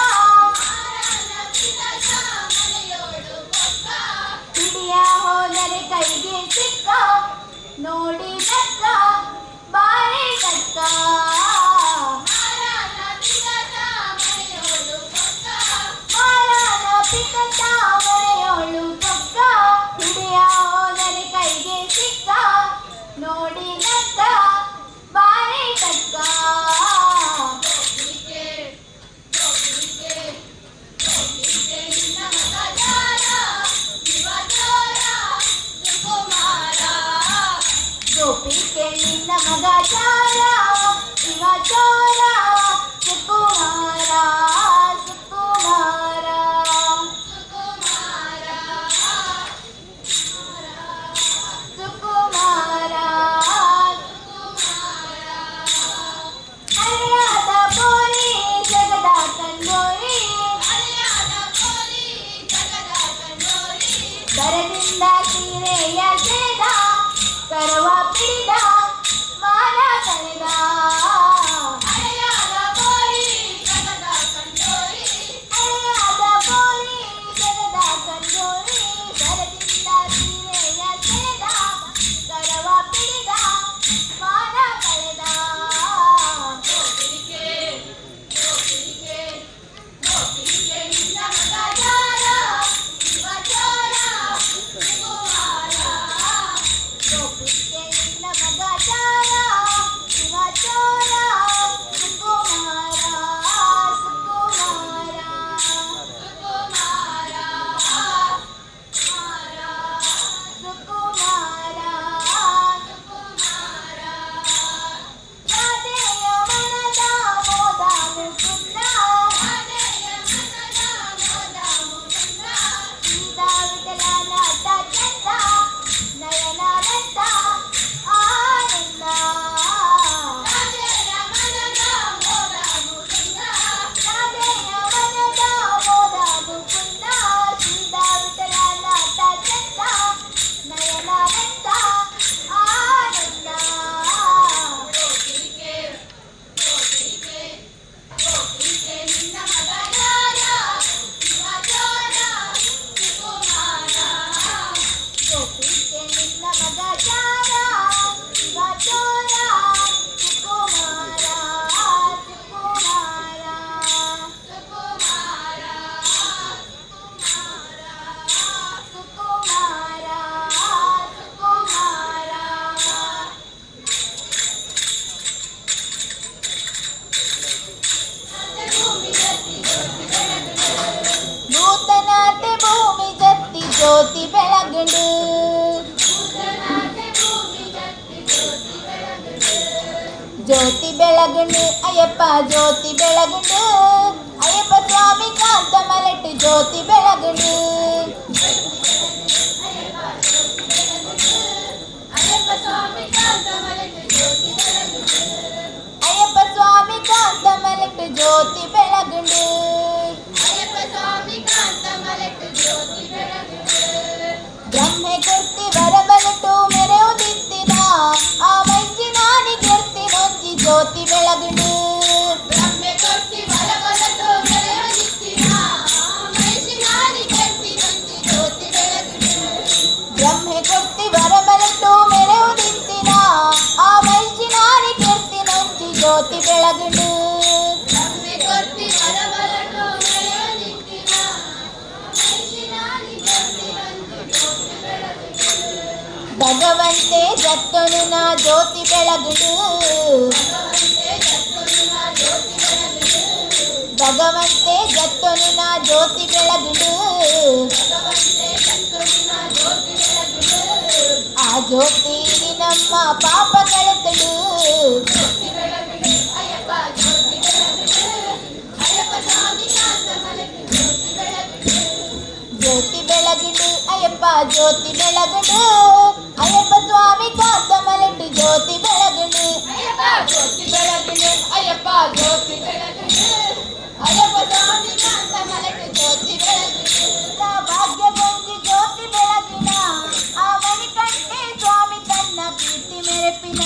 ಹಿಡಿಯ ಹೋದರೆ ಕೈಗೆ ಸಿಕ್ಕ ನೋಡಿ ನಕ್ಕ ಬಾರೆ ಕಕ್ಕ ಮಾರನ ಪಿತ ಮನೆಯೋಳು ಪೊಕ್ಕ ಹಿಡಿಯ ಹೋದರೆ ಕೈಗೆ ಸಿಕ್ಕ ನೋಡಿ ನಕ್ಕ ಬಾರೆ ಕಕ್ಕ ಗೋಪಿಕೆ ನಿನ್ನ ಮಗ ಚಾರ ಶಿವ ಚೋರ ಸುಕುಮಾರ ಸುಕುಮಾರ ಸುಕುಮಾರ ಹಳೆಯಾದ ಪೋರಿ ಜಗದ ಕಂಡೋರಿ ಕರದಿಂದ ಸೀರೆಯ ಸೇದ ಕರವ ಪಿಡಿದ ಮಾರ ಕರೆದ ಜ್ಯೋತಿ ಬೆಳಗುಂಡು ಅಯ್ಯಪ್ಪ ಜ್ಯೋತಿ ಬೆಳಗುಂಡು ಅಯ್ಯಪ್ಪ ಸ್ವಾಮಿ ಕಾಂತ ಮಲೆಟ್ಟು ಜ್ಯೋತಿ ಬೆಳಗುಂಡು ಅಯ್ಯಪ್ಪ ಸ್ವಾಮಿ ಕಾಂತ ಮಲೆಟ್ಟು ಜ್ಯೋತಿ ಬೆಳಗುಂಡು ಅಯ್ಯಪ್ಪ ಸ್ವಾಮಿ ಕಾಂತ ಮಲೆಟ್ಟು ಜ್ಯೋತಿ ಬೆಳಗುಂಡು ಅಯ್ಯಪ್ಪ ಸ್ವಾಮಿ ಕಾಂತ ಮಲೆಟ್ಟು ಜ್ಯೋತಿ ಬೆಳಗುಂಡು ಬ್ರಹ್ಮೆ ಕೊರ್ತಿ ಬರಬಲಟು ಮೆರೆಯುದಿತ್ತಿನ ಆ ಮಂಜಿನಾನಿಗೆರ್ತಿ ನೊಂಜಿ ಜ್ಯೋತಿ ಬೆಳಗುಂಡು ಬ್ರಹ್ಮೆ ಕೊರ್ತಿ ಬರಬಲಟು ಮೆರೆಯುದಿತ್ತಿನ ಮೈಸಿನಾನಿ ಕೆತ್ತಿ ನಂಜಿ ಜ್ಯೋತಿ ಬೆಳಗುಂಡು ಬ್ರಹ್ಮೆ ಕೊರ್ತಿ ಬರಬಲಟು ಮೆರೆಯುದಿತ್ತಿನ ಆ ಮಂಜಿನಾನಿಗೆರ್ತಿ ನೊಂಜಿ ಜ್ಯೋತಿ ಬೆಳಗುಂಡು ಬ್ರಹ್ಮೆ ಕೊರ್ತಿ ಬರಬಲಟು ಮೆರೆಯುದಿತ್ತಿನ ಮೈಸಿನಾನಿ ಕೆತ್ತಿ ನಂಜಿ ಜ್ಯೋತಿ ಬೆಳಗುಂಡು ಭಗವಂತೆ ಜತ್ತನು ನಾ ಜ್ಯೋತಿ ಬೆಳಗುಂಡು ಭಗವಂತೆ ಜತ್ತನು ನಾ ಜ್ಯೋತಿ ಬೆಳಗುಂಡು ಆ ಜ್ಯೋತಿ ನಮ್ಮ ಪಾಪ ಕಳೆತಳು ಜ್ಯೋತಿ ಬೆಳಗುಂಡು ಅಯ್ಯಪ್ಪ ಜ್ಯೋತಿ ಬೆಳಗುಂಡು ಅಯ್ಯಪ್ಪ ಸ್ವಾಮಿ ಕಾಂತ ಮಲೆಟ್ಟು ಜ್ಯೋತಿ ಬೆಳಗುಂಡು ಅಯ್ಯಪ್ಪ ಜ್ಯೋತಿ ಬೆಳಗುಂಡು ಅಯ್ಯಪ್ಪ ಜ್ಯೋತಿ ಬೆಳಗುಂಡು ಅಯ್ಯಪ್ಪ ಸ್ವಾಮಿ ಕಾಂತ ಮಲೆಟ್ಟು ಜ್ಯೋತಿ ಬೆಳಗುಂಡು ಭಾಗ್ಯ ಗಂಜಿ ಜ್ಯೋತಿ ಬೆಳಗಿನ ಆ ಮಣಿಕಂಠೆ ಸ್ವಾಮಿ ತನ್ನ ಕೀರ್ತಿ ಮೆರೆಪಿನ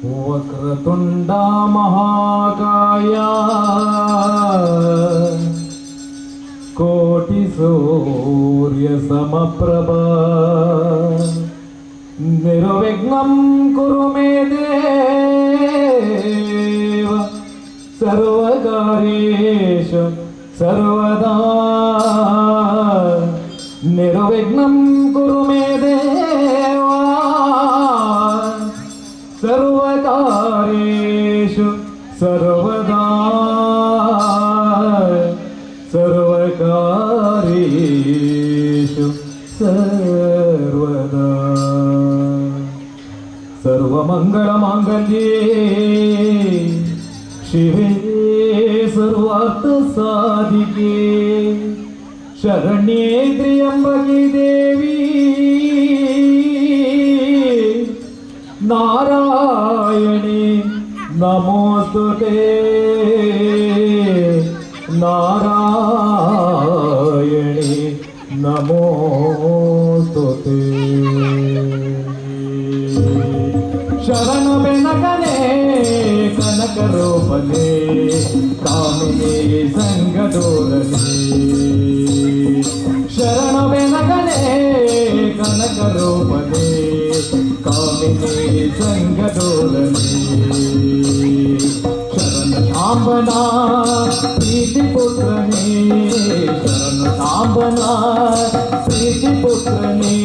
वक्रतुंड महाकाय कोटि सूर्य समप्रभा निर्विघ्नं कुरु मे देव सर्वकार्येषु सर्वदा निर्विघ्नं कुरु मे देवा सर्वकार्येषु सर्वदा सर्वकार्येषु सर्वदा सर्वमङ्गलमाङ्गल्ये शिवे सर्वार्थसाधिके शरण्ये त्र्यम्बके देवी नारायणी नमोस्तुते नारायणी नमोस्तुते शरण बेनकने कनक रूपने कामिनी संगदोरने शरण बेनकने कनक रूपने कामिनी संगदोलने शरण शांबना प्रीति पुत्रने शरण शांबना प्रीति पुत्रने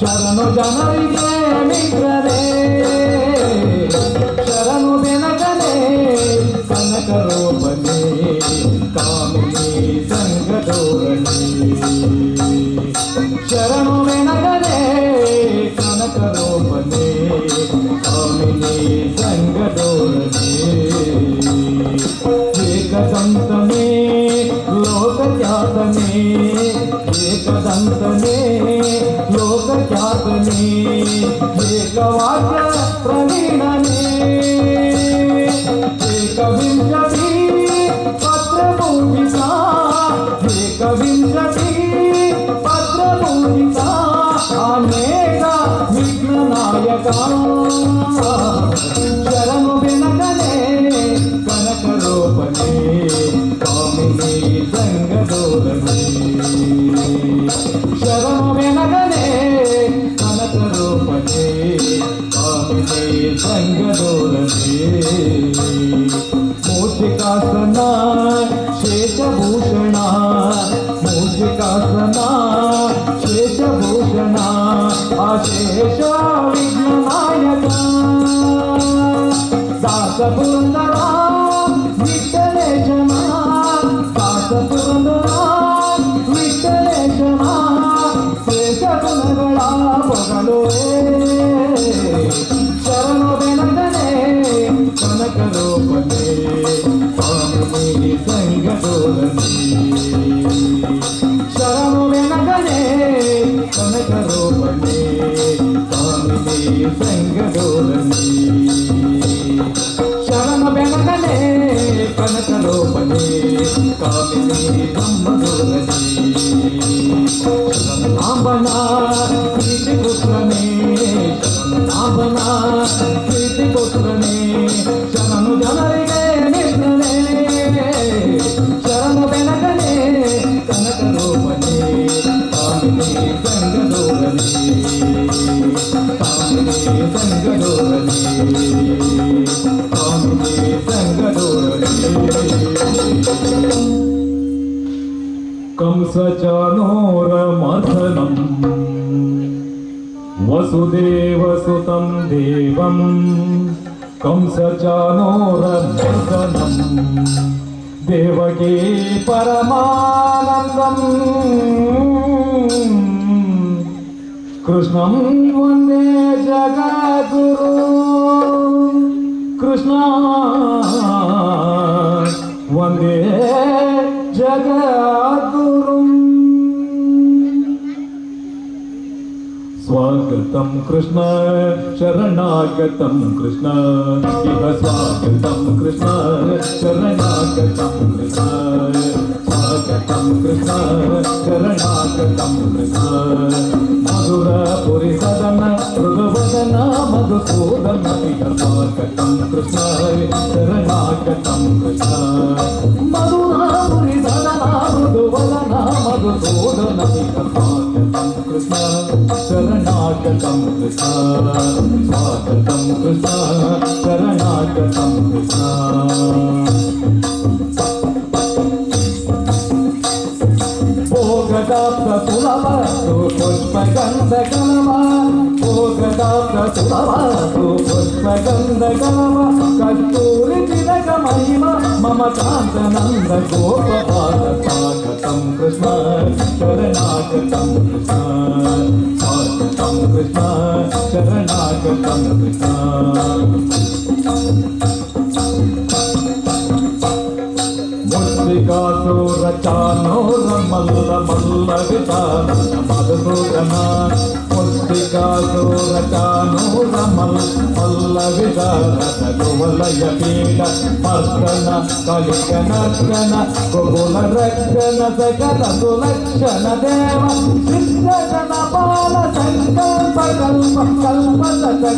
शरण जनरिगे मित्रने शरण बेनकने कनक रूपने कामिनी संगदोलने शरण बेनकने कनक रूपने कामिनी संगदोलने एकदंतने लोकख्यातने एकदंतने लोकख्यातने एकवाक्य प्रवीणने एकविंशति पत्रपूजिता एकविंशति पत्रपूजिता अनेक विघ्ननायका शरण बेनकने कनक रूपने कामिनी संगदोलने शरण बेनकने कनक रूपने ಗುಣಗಳ ಹೊಗಳುವೆ ಶರಣ ಬೆನಕನೆ ಕನಕ ರೂಪನೆ ಸ್ವಾಮಿ ಸಂಗದೋಲನೆ ಶರಣ ಬೆನಕನೆ ಕನಕ ರೂಪನೆ ಸ್ವಾಮಿ ಸಂಗದೋಲನೆ ಶರಣ ಬೆನಕನೆ ಕನಕ ರೂಪನೆ ಕಾಮಿನಿ ಬ್ರಹ್ಮದೋಲನೆ ಶರಣಾಂಬನ ಪ್ರೀತಿ ಪುತ್ರನೇ ಶರಣಾಂಬನ ಪ್ರೀತಿ ಪುತ್ರನೇ ಶರಣು ಜನರಿಗೆ ಮಿತ್ರನೇ ಶರಣು ಬೆನಕನೇ ಕನಕ ರೂಪನೇ ಕಾಮಿನಿ ಸಂಗದೋಲನೆ ಕಾಮಿನಿ ಸಂಗದೋಲನೆ ಕಾಮಿನಿ ಸಂಗದೋಲನೆ कंसचानूरमर्दनं वसुदेवसुतं देवं कंसचानूरमर्दनं देवकी परमानन्दं कृष्णं वन्दे जगद्गुरु कृष्ण वन्दे जगद्गुरुं स्वागतं कृष्ण शरणागतं कृष्ण इह स्वागतं कृष्ण शरणागतं कृष्ण स्वागतं कृष्ण शरणागतं कृष्ण मधुरपुरी सदन मृदुवदन मधुसूदन इह स्वागतं कृष्ण शरणागतं कृष्ण मधुरपुरी सदन मृदुवदन मधुसूदन इह स्वागतं कृष्ण शरणागतं कृष्ण स्वागतं कृष्ण शरणागतं कृष्ण भोगदाप्त सुलभतु पुष्पगन्धकलव भोगदाप्त सुलभतु पुष्पगन्धकलव कस्तूरि तिलक महिमा मम कान्तनन्द गोपपाद स्वागतं कृष्ण शरणागतं कृष्ण स्वागतं कृष्ण शरणागतं कृष्ण मुष्टिकासुरचानोरमल्ल मल्ल विचार मधुसूदन मुष्टिकासुरचानोरमल्ल विचार गोवलय पीड मर्दन कलिकनर्दन गोकुल रक्षण सकल सुलक्षण देव सिद्धजन बाल संकल्प कल्प कल्प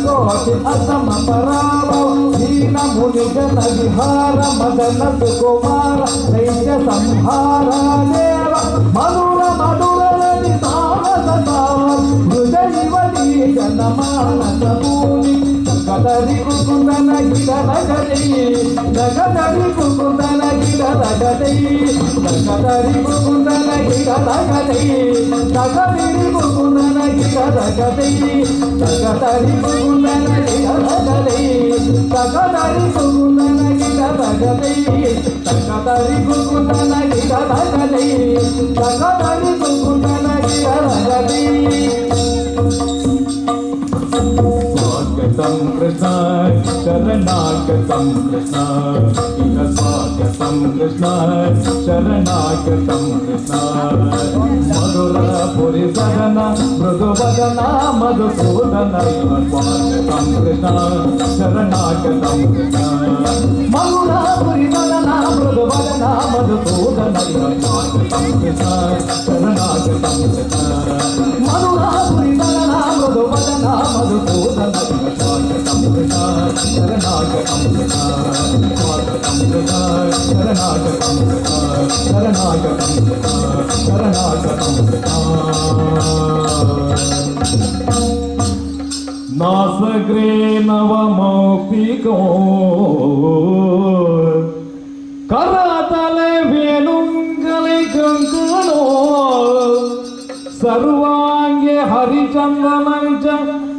कोटि असम पराभव दीन मुनि जन विहार मदन सुकुमार दैत्य संहार देव मधुर मधुर साहस हृदयवती जनमानस भूमि जगदरि कुकुंदन गिरदगदे जगदरि कुकुंदन गिरदगदे जगदरि कुकुंदन गिरदगदे जगदरि कुकुंदन गिरदगदे जगदरि कुकुंदन गिरदगदे जगदरि कुकुंदन गिरदगदे जगदरि कुकुंदन गिरदगदे जगदरि कुकुंदन गिरदगदे स्वागतं कृष्ण शरणागतं कृष्ण इह स्वागतं कृष्ण शरणागतं कृष्ण मधुरपुरी सदन मृदुवदन मधुसूदन इह स्वागतं कृष्ण शरणागतं कृष्ण मधुरपुरी सदन मृदुवदन मधुसूदन इह स्वागतं कृष्ण शरणागतं कृष्ण मधुरपुरी सदन मृदुवदन मधुसूदन स्वागतं कृष्ण शरणागतं कृष्ण स्वागतं कृष्ण शरणागतं कृष्ण शरणागतं कृष्ण शरणागतं कृष्ण नासग्रे नवमौक्तिको करतले वेणुंगले कंकणो सर्वांगे हरिचंदनंच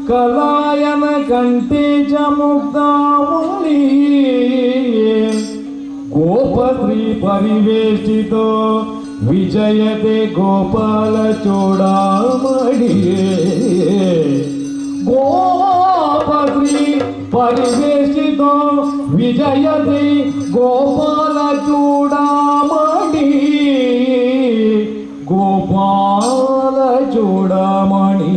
कलायन कंठे च मुक्तावली गोपश्री परिवेष्टितो विजयते गोपाल चोडामणि ಜಯತಿ ಗೋಪಾಲ ಚೂಡಾಮಣಿ ಗೋಪಾಲ ಚೂಡಾಮಣಿ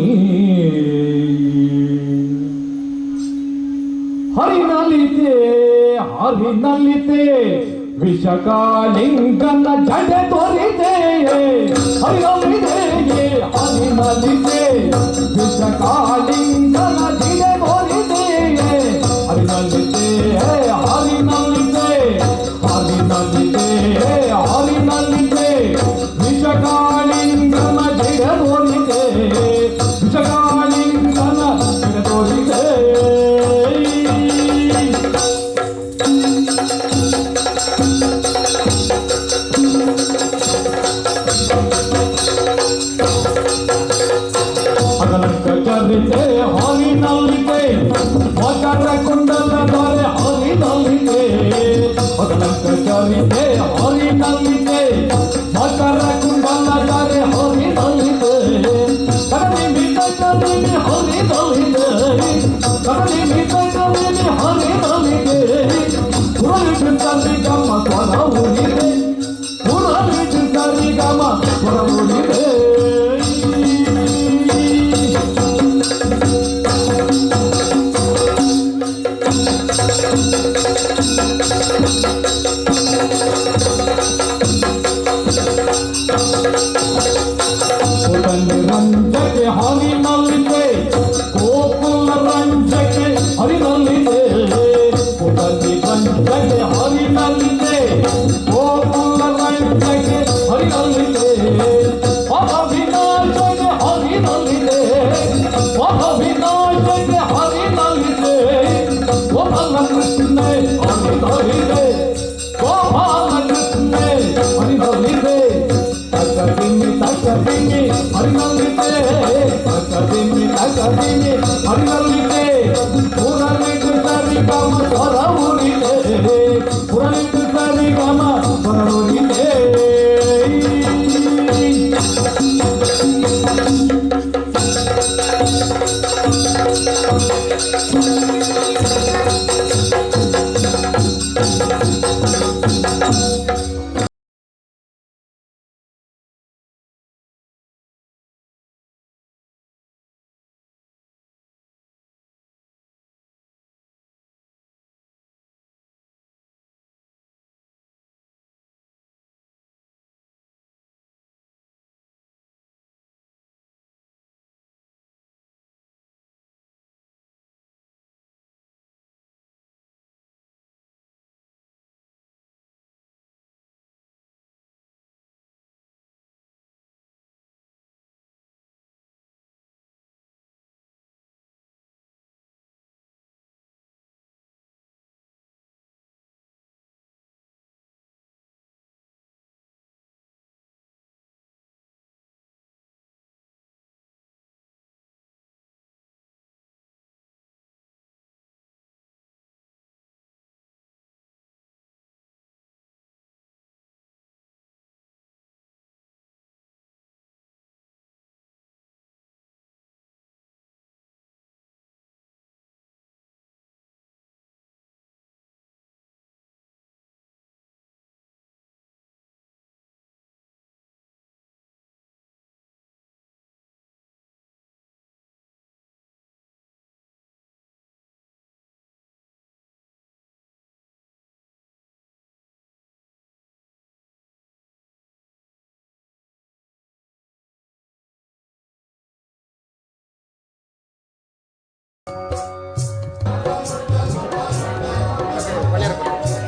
ಹರಿನಲಿತೆ ಹರಿನಲಿತೆ ವಿಷಕಾಲಿಂಗನ ಜಡೆ ತೋರಿದೆ ಹರಿನಲಿತೆ ಹರಿನಲಿತೆ ವಿಷಕಾಲಿಂಗನ ಜಡೆ ತೋರಿದೆ ಹರಿನಲಿತೆ ಹರಿನಲಿತೆ ಹರಿನಲಿತೆ ಹರಿನಲಿತೆ ವಿಷಕಾಲಿಂಗನ ಜಡೆ ತೋರಿದೆ ವಿಷಕಾಲಿಂಗನ ಜಡೆ ತೋರಿದೆ ಹರಿನಲಿತೆ ಹರಿನಲಿತೆ ಮಕರ ಕುಂಡಲ ಧಾರೆ ಹರಿನಲಿತೆ ಹಗಲಂಕರಿತೆ ಹರಿನಲಿತೆ ಮಕರ ಕುಂಡಲ ಧಾರೆ ಹರಿನಲಿತೆ ಕಡಲಿ ಮಿತ ಕಡಲಿ ಹರಿನಲಿತೆ ಕಡಲಿ ಮಿತ ಕಡಲಿ ಹರಿನಲಿತೆ ಪುರಲಿಟ್ಟು ಸರಿ ಗಮ ಸ್ವರ ಉಳಿದೆ ಪುರಲಿಟ್ಟು ಸರಿ ಗಮ ಸ್ವರ ಉಳಿದೆ ರಂಜಕ್ಕೆ ಹರಿನಲಿತೆ ಗೋಕುಲ ರಂಜಕ್ಕೆ ಹರಿನಲಿತೆ ರಂಜಕ್ಕೆ ಹರಿನಲಿತೆ ಗೋಕುಲ ರಂಜಕ್ಕೆ ಹರಿನಲಿತೆ ಅಭಿನಾಶಕ್ಕೆ ಹರಿನಲಿತೆ ಅಭಿನಾಶಕ್ಕೆ ಹರಿನಲಿತೆ ಗೋಪಾಲ ಕೃಷ್ಣ ಹರಿನಲಿತೆ ಗೋಪಾಲ ಕೃಷ್ಣ ಹರಿನಲಿತೆ ತಕದಿನಿ ಹರಿನಲಿತೆ ತಕದಿನಿ ಹರಿನಲಿತೆ ಪುರಲಿಟ್ಟು ಸರಿ ಗಮ ಸ್ವರ ಉರಿದೆ ಪುರಲಿಟ್ಟು ಸರಿ ಗಮ ಸ್ವರ ಉರಿದೆ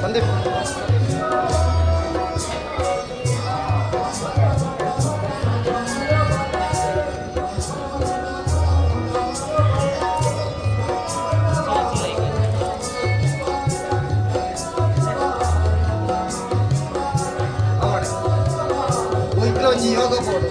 ಸಂದೀಪ್ ಒಂಜಿ ಯೋಗ ಬೋರ್ಡು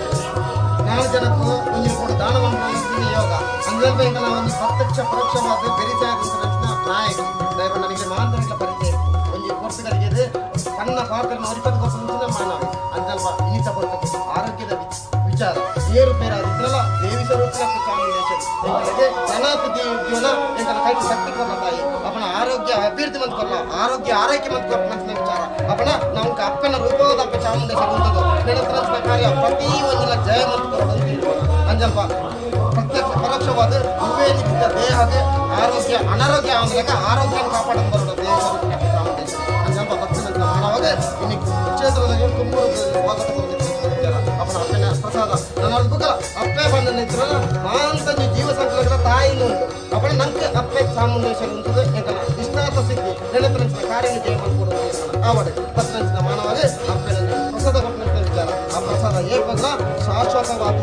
4 ಜನಕ್ಕೂ ಒಂಜಿ ಕೂಡ ದಾನ ಮಾಡ್ಕೊಂಡು ಯೋಗ ಅಂದ್ರೆ ಈಗ ನಾವು ಒಂದು ಪ್ರತ್ಯಕ್ಷ ಪರೋಕ್ಷವಾದ ಬೆರಿತಾಗಿನ ನಾಯಕ ದಯವ ನನಗೆ ಮಾತ್ರ ಪರಿಚಯ ಒಂಜಿ ಕೋರ್ಸ್ಗಳಿಗೆ ಸಣ್ಣ ಪಾತ್ರನ 20 ವರ್ಷ ಮಾನವ ಅಂತ ಇನ್ನಿತ ಬರ್ತದೆ ಆರೋಗ್ಯದ ವಿಚಾರ ಏರುಪೇರಾದ ಇದ್ರಲ್ಲ ದೇವಿಸರು ಗೊತ್ತಿಲ್ಲ ಚಾಮುಂಡೇಶ್ವರಿ ನನಾಥ ಜೀವನ ಎಂಕಲ ಕೈಟ್ ಶಕ್ತಿ ಕೊಲ್ಲ ತಾಯಿ ಅಪನ ಆರೋಗ್ಯ ಅಭಿವೃದ್ಧಿ ಮಂತ್ ಕೊಲ್ಲ ಆರೋಗ್ಯ ಆರೈಕೆ ಮಂತ್ ಕೊಲ್ಲ ನಂಚಿನ ವಿಚಾರ ಅಪನ ನಮ್ಗೆ ಅಪ್ಪನ ರೂಪದ ಅಪ್ಪ ಚಾಮುಂಡೇಶ್ವರಿ ಉಂಟದು ನೆನಪಿನ ಕಾರ್ಯ ಪ್ರತಿ ಒಂದಿನ ಜಯ ಮಂತ್ ಕೊರೋದು ಅಂಜಲ್ಪ ಪ್ರತ್ಯಕ್ಷ ಪರೋಕ್ಷವಾದ ಇವೇನಿದ್ದ ದೇಹಕ್ಕೆ ಆರೋಗ್ಯ ಅನಾರೋಗ್ಯ ಆಂದ್ರಕ ಆರೋಗ್ಯವನ್ನು ಕಾಪಾಡೋದು ಬರೋದು ದೇಹ ಚಾಮುಂಡೇಶ್ವರಿ ಅಂಜಲ್ಪ ಭಕ್ತನ ಮಾನವಾಗ ಇನ್ನು ಕ್ಷೇತ್ರದಲ್ಲಿ ತುಂಬ ಸ್ವಾಗತ ಅಪ್ಪನ ಅಪ್ಪನ ಪ್ರಸಾದ ನನ್ನ ಅದ್ಭುತ ಅಪ್ಪೆ ಬಂದ ನಿಂತರ ಮಾಂತಂಜಿ ಜೀವ ಸಂಕಲನ ತಾಯಿನೂ ಉಂಟು ಅಪ್ಪನ ನಂಗೆ ಅಪ್ಪೆ ಚಾಮುಂಡೇಶ್ವರಿ ಉಂಟು ಎಂಕಲ ಇಷ್ಟಾರ್ಥ ಸಿದ್ಧಿ ನೆನಪಿನ ಕಾರ್ಯ ಜಯ ಮಾಡ್ಕೊಡೋದು ಆವಡೆ ಭಕ್ತನ ಮಾನವಾಗಿ ಅಪ್ಪನ ಪ್ರಸಾದ ಕೊಟ್ಟಂತ ವಿಚಾರ ಆ ಪ್ರಸಾದ ಏಕಲ್ಲ ಶಾಶ್ವತವಾದ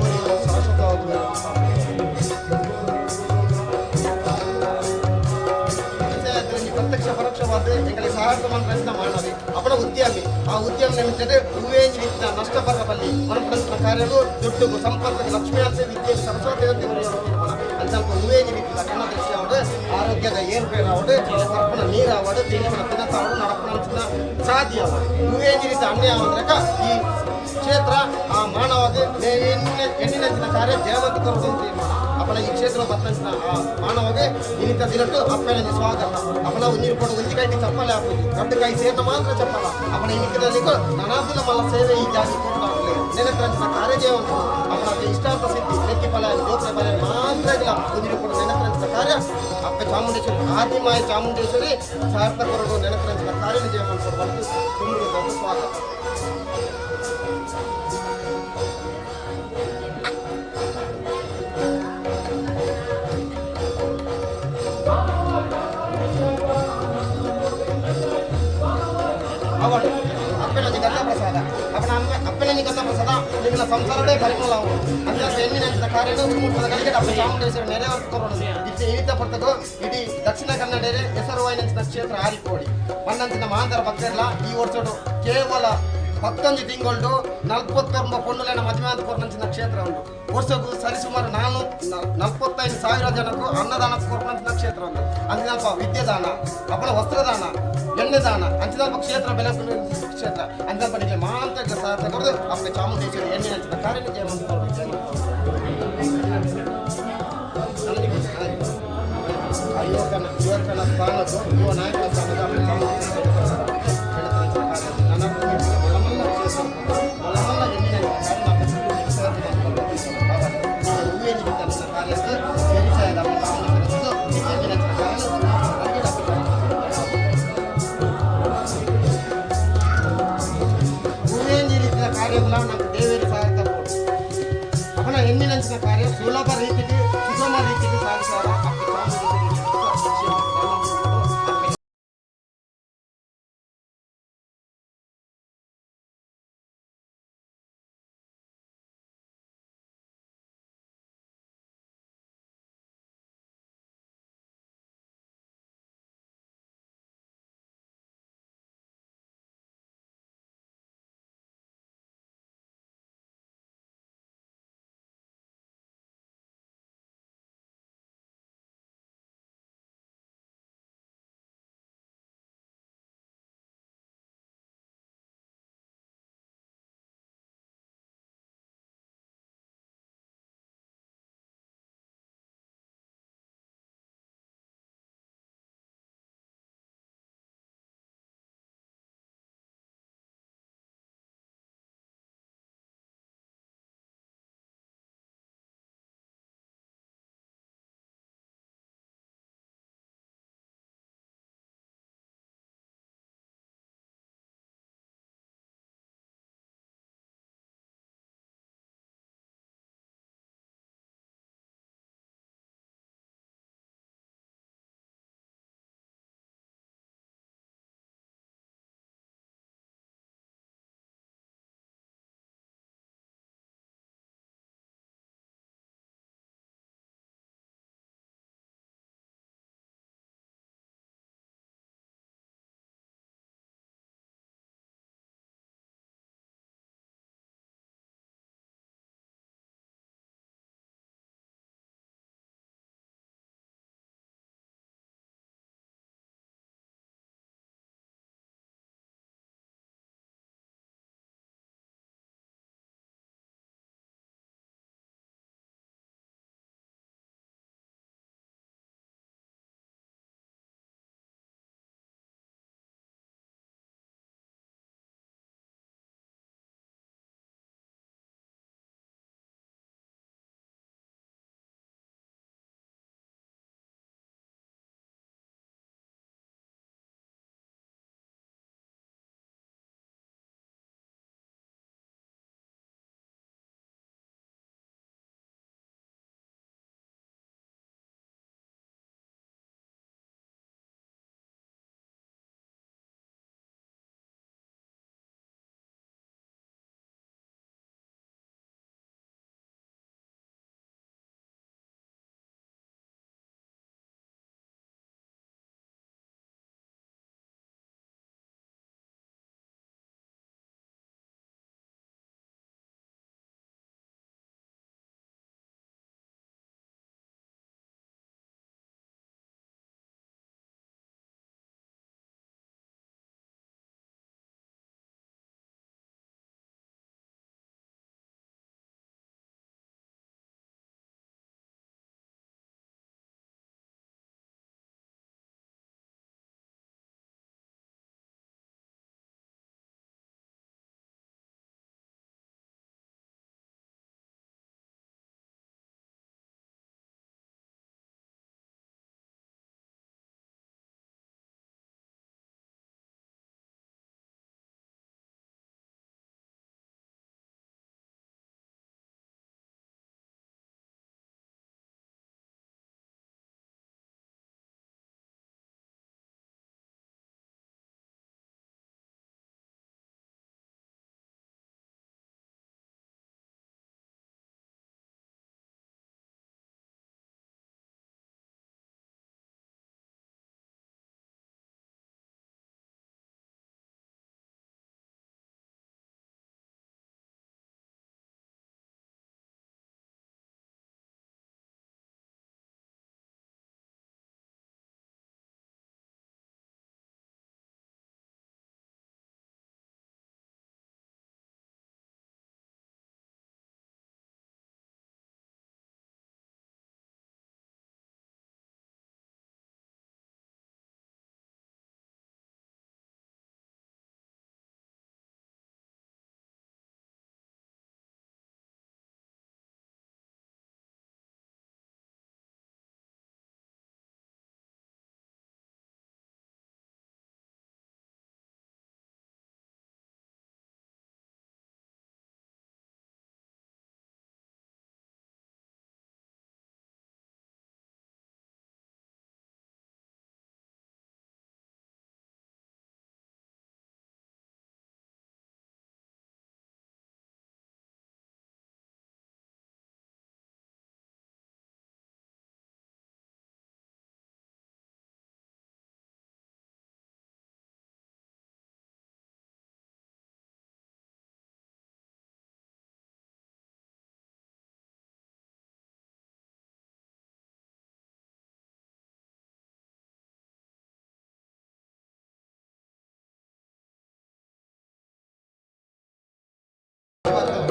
ಪ್ರತ್ಯಕ್ಷ ಪರೋಕ್ಷವಾದ ಎಂಗಳಿಗೆ ಸಹಾಯಕ ಮಂತ್ರ ಮಾಡವಿ ಅಪ್ಪನ ಉದ್ಯಮಿ ಆ ಉದ್ಯಮ ನಿಮಿತ್ತದ ಹೂವೇಂಜಿ ವಿದ್ಯ ನಷ್ಟಪರ ಬಲ್ಲಿ ಮನಪಂಚನ ಕಾರ್ಯಗಳು ದುಡ್ಡು ಸಂಪರ್ಕ ಲಕ್ಷ್ಮೀ ಅಂತ ವಿದ್ಯೆ ಸರಸ್ವತಿ ಅಂತ ಸ್ವಲ್ಪ ಹೂವೇಂಜಿ ವಿದ್ಯ ಕಣ್ಣ ದೃಷ್ಟಿ ಅವಡು ಆರೋಗ್ಯದ ಏರುಪೇರು ಅವಡು ಸರ್ಪನ ನೀರು ಅವಡು ತಿಂಗಳ ತಿನಸ ಅವಡು ನಡಪನ ಸಾಧ್ಯ ಅವಡು ಹೂವೇಂಜಿ ರೀತಿ ಅನ್ಯ ಅವದ್ರಕ ಈ ಕ್ಷೇತ್ರ ಆ ಮಾನವಾಗಿ ಹೆಣ್ಣಿನಂಚಿನ ಕಾರ್ಯ ಜಯವಂತ ಕೊರಡು ತೀರ್ಮಾನ ಅಪ್ಪನ ಈ ಕ್ಷೇತ್ರ ಬತ್ತಂಚಿನ ಆ ಮಾನವಾಗಿ ಇನ್ನಿತ ದಿನಟ್ಟು ಅಪ್ಪನ ಸ್ವಾಗತ ಅಪ್ಪನ ನೀರು ಕೊಡು ಒಂಜಿ ಕೈಗೆ ಚಪ್ಪಲೆ ಹಾಕುದು ದೊಡ್ಡ ಕೈ ಸೇರಿದ ಮಾತ್ರ ಚಪ್ಪಲ ಅಪ್ಪನ ಇನ್ನಿಕ್ಕದಲ್ಲಿ ನನಾದಿನ ಮಲ್ಲ ಸೇವೆ ಈ ಜಾತಿ ಕೊರಡಾಗಲಿ ನೆನಪಿನ ಕಾರ್ಯ ಜಯವಂತ ಅಪ್ಪನ ಇಷ್ಟಾರ್ಥ ಸಿದ್ಧಿ ಲೆಕ್ಕಿ ಫಲ ಜೋತ್ರೆ ಫಲ ಮಾತ್ರ ಇಲ್ಲ ನೀರು ಕೊಡು ನೆನಪಿನ ಕಾರ್ಯ ಅಪ್ಪ ಚಾಮುಂಡೇಶ್ವರಿ ಆದಿಮಾಯ ಚಾಮುಂಡೇಶ್ವರಿ ಸಾರ್ಥ ಕೊರಡು ನೆನಪಿನ ಕಾರ್ಯ ಜಯವಂತ ಕೊಡಬಾರ್ದು ತುಂಬ ಸ್ವಾಗತ ಅವಳು ಅಪ್ಪನಲ್ಲಿ ಗಂಧ ಪ್ರಸಾದ ಅಪ್ಪನಲ್ಲಿ ಗಂಧ ಪ್ರಸಾದ ಈಗಿನ ಸಂಸಾರವೇ ಪರಿಮಳ ಅವರು ಅಂದ್ರೆ ಹೆಣ್ಣಿನ ಕಾರ್ಯಗಳು ಉನ್ಮುಖದ ಕಡೆಗೆ ಅಪ್ಪ ಚಾಮುಂಡೇಶ್ವರಿ ನೆರವೇರಿಸಿಕೊಂಡು ಇಳಿತ ಪಡ್ತದ್ದು ಇಡೀ ದಕ್ಷಿಣ ಕನ್ನಡ ಹೆಸರುವಾಯಿನ ಕ್ಷೇತ್ರ ಆರಿಕೋಡಿ ಮಣ್ಣಂಚಿನ ಮಹಾಂತರ ಭಕ್ತರೆಲ್ಲ ಈ ವರ್ಷಡು ಕೇವಲ 11 ತಿಂಗಳು 49 ಪೊಣ್ಣುಲೆನ ಮದುವೆ ಅಂತ ಕೊರ್ನಂಚಿನ ಕ್ಷೇತ್ರ ಉಂಟು ವರ್ಷಕ್ಕೂ ಸರಿಸುಮಾರು 45,000 ಜನಕ್ಕೂ ಅನ್ನದಾನ ಕೊರ್ನಂಚಿನ ಕ್ಷೇತ್ರ ಉಂಟು ಅಂಚಿನಲ್ಪ ವಿದ್ಯೆದಾನ ಅಪ್ಪನ ವಸ್ತ್ರದಾನ ಎಣ್ಣೆ ದಾನ ಅಂಚಿನಲ್ಪ ಕ್ಷೇತ್ರ ಬೆಲೆ ಕ್ಷೇತ್ರ ಅಂಚಿನಲ್ಪ ನಿಮಗೆ ಮಾಂತ ಸಹಾಯ ಕೊಡದು ಅಪ್ಪ ಚಾಮುಂಡೇಶ್ವರಿ ಎಣ್ಣೆ ಹಂಚಿನ ಕಾರ್ಯ ಜಯ ಯುವಕನ ಸ್ಥಾನದ್ದು ಯುವ ನಾಯಕನ ಸ್ಥಾನದ ಕಾರ್ಯಗಳ ನಮ್ಗೆ ದೇವೇರಿ ಸಹಾಯಕ ಅಪ್ಪನ ಹೆಣ್ಣಿನಂಚಿನ ಕಾರ್ಯ ಸುಲಭ ರೀತಿಗೆ ಸುಗಮ ರೀತಿಗೆ ಸಾಗಿಸಾರ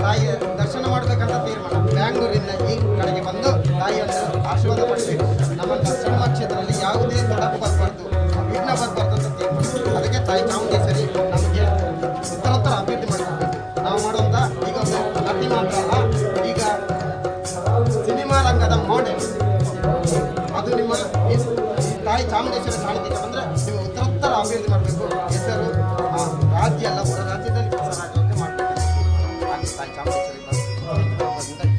ತಾಯಿಯ ದರ್ಶನ ಮಾಡಬೇಕಂತ ತೀರ್ಮಾನ. ಬ್ಯಾಂಗ್ಳೂರಿಂದ ಈ ಕಡೆಗೆ ಬಂದು ತಾಯಿಯನ್ನು ಆಶೀರ್ವಾದ ಪಡಬೇಕು. ನಮ್ಮ ಸಿನಿಮಾ ಕ್ಷೇತ್ರದಲ್ಲಿ ಯಾವುದೇ ತೊಡಕು ಬರಬಾರ್ದು, ವಿಘ್ನ ಬರಬಾರ್ದು ಅಂತ ತೀರ್ಮಾನ. ಅದಕ್ಕೆ ತಾಯಿ ಚಾಮುಂಡೇಶ್ವರಿ ನಮಗೆ ಉತ್ತರೋತ್ತರ ಅಭಿವೃದ್ಧಿ ಮಾಡಬೇಕು. ನಾವು ಮಾಡುವಂಥ ಈಗ ಒಂದು ನಟಿ ಮಾತ್ರ ಅಲ್ಲ, ಈಗ ಸಿನಿಮಾ ರಂಗದ ಮಾಡೆಲ್ ಅದು ನಿಮ್ಮ ತಾಯಿ ಚಾಮುಂಡೇಶ್ವರಿ ಸಾನ್ನಿಧ್ಯಕ್ಕೆ ಬಂದರೆ ನೀವು ಉತ್ತರೋತ್ತರ ಅಭಿವೃದ್ಧಿ ಮಾಡಬೇಕು. ಹೆಸರು ರಾಜ್ಯ ಅಲ್ಲ, ಹೊರ ರಾಜ್ಯದಲ್ಲಿ ಪ್ರಸಾರ ಮಾಡಬೇಕು. ಹಾಗೆ ತಾಯಿ ಚಾಮುಂಡೇಶ್ವರಿ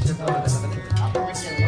ಕ್ಷೇತ್ರ ಆ ಕಮಿಟಿಯನ್ನು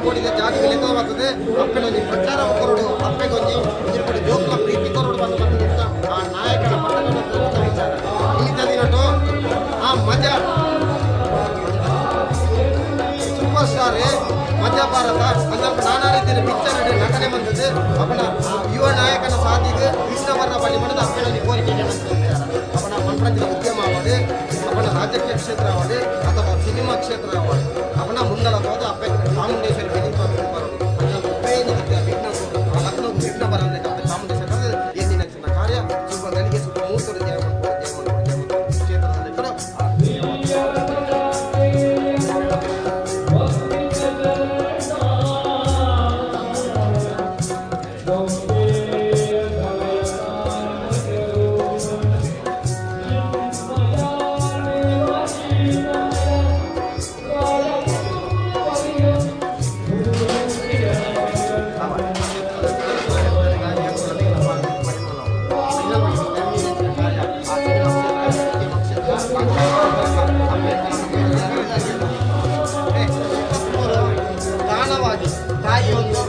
ಕೋಡಿದ ಜಾತಿ ಲೆಕ್ಕವಾಗ್ತದೆ. ಅಪ್ಪೆಗೊಂದು ಪ್ರಚಾರ ಕೊರಡು, ಅಪ್ಪೆಗೊಂದು ಇಬ್ಬರು ಜೋಕ್ಲ ಪ್ರೀತಿ ಕೊರಡು ಬಂದು ಬಂದಿದ್ದ ಆ ನಾಯಕನ ಮತಗಳನ್ನು ವಿಚಾರ ಇಂಥ ದಿನಟು ಆ ಮಜಾ ಸೂಪರ್ ಸ್ಟಾರ್ ಮಜಾ ಭಾರತ ಅಂದ್ರೆ ನಾನಾ ರೀತಿಯ ಪಿಕ್ಚರ್ ನಟನೆ ಬಂದದ್ದು. ಅವನ ಯುವ ನಾಯಕನ ಸಾಧಿಗೆ ಕೃಷ್ಣವರ್ಣ ಬಳಿ ಮಾಡಿದ ಅಪ್ಪೆಗೊಂದು ಕೋರಿಕೆಗೆ ಅವನ ಮನರಂಜನೆ ಉದ್ಯಮ ಆವಾಡು, ಅವನ ರಾಜಕೀಯ ಕ್ಷೇತ್ರ ಆವಾಡು ಅಥವಾ ಸಿನಿಮಾ ಕ್ಷೇತ್ರ ಆವಾಡು ಅವನ ಮುಂದಳವಾದ ಅಪ್ಪೆ ಚಾಮುಂಡೇಶ್ವರಿ ಬೆನಿಪಾಲು ಬರೋದು ಲಕ್ನೋ ವಿಘ್ನ ಬರಂದ್ರೆ ಚಾಮುಂಡೇಶ್ವರಿ ಎಂದಿನ ಕಾರ್ಯ ಶುಭ ಗಳಿಗೆ ಶುಭ ಮುಹೂರ್ತದ ಕ್ಷೇತ್ರದಲ್ಲಿ ಕೂಡ ದಾನವಾಗಿ ತಾಯಿಯೊಂದು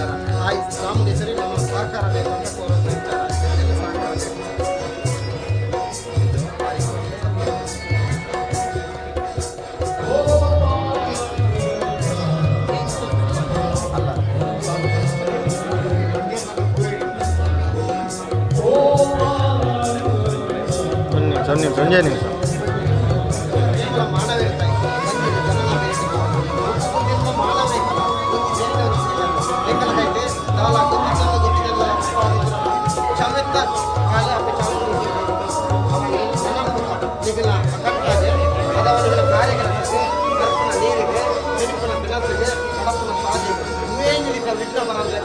ವಿಚಾರ. ತಾಯಿ ಚಾಮುಂಡೇಶ್ವರಿ ನಮ್ಮ ಸಹಕಾರ ಬೇಕು ಅಂತ ಕೋರುವಂಥ ವಿಚಾರ. ಎಲ್ಲ ಸಹಕಾರ ಬೇಕು. ಸಂಜೆ ನಿಮಿಷ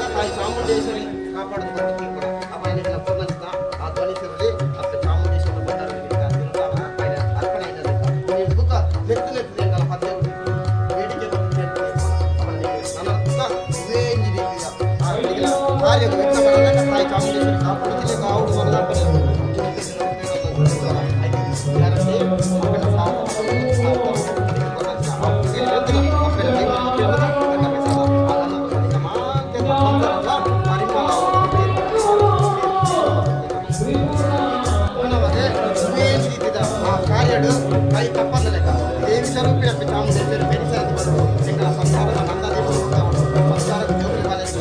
ತಾಯಿ ಚಾಮುಂಡೇಶ್ವರಿ ಕಾಪಾಡುದು ಆ ಧ್ವನಿಸಿರಲಿ ಅಪ್ಪ ಚಾಮುಂಡೇಶ್ವರಿ ಕೈ ತಪ್ಪಂದ್ರೆ ದೇವಿ ಸ್ವರೂಪಿನ ಚಾಮುಂಡೇಶ್ವರಿ ಬೆಳೆಸಲು ಬರುವ ಸಂಸಾರದ ನಂದದೇವ ಸಂಸಾರದ ಜೋಗಿ ಕಾಲೇಜು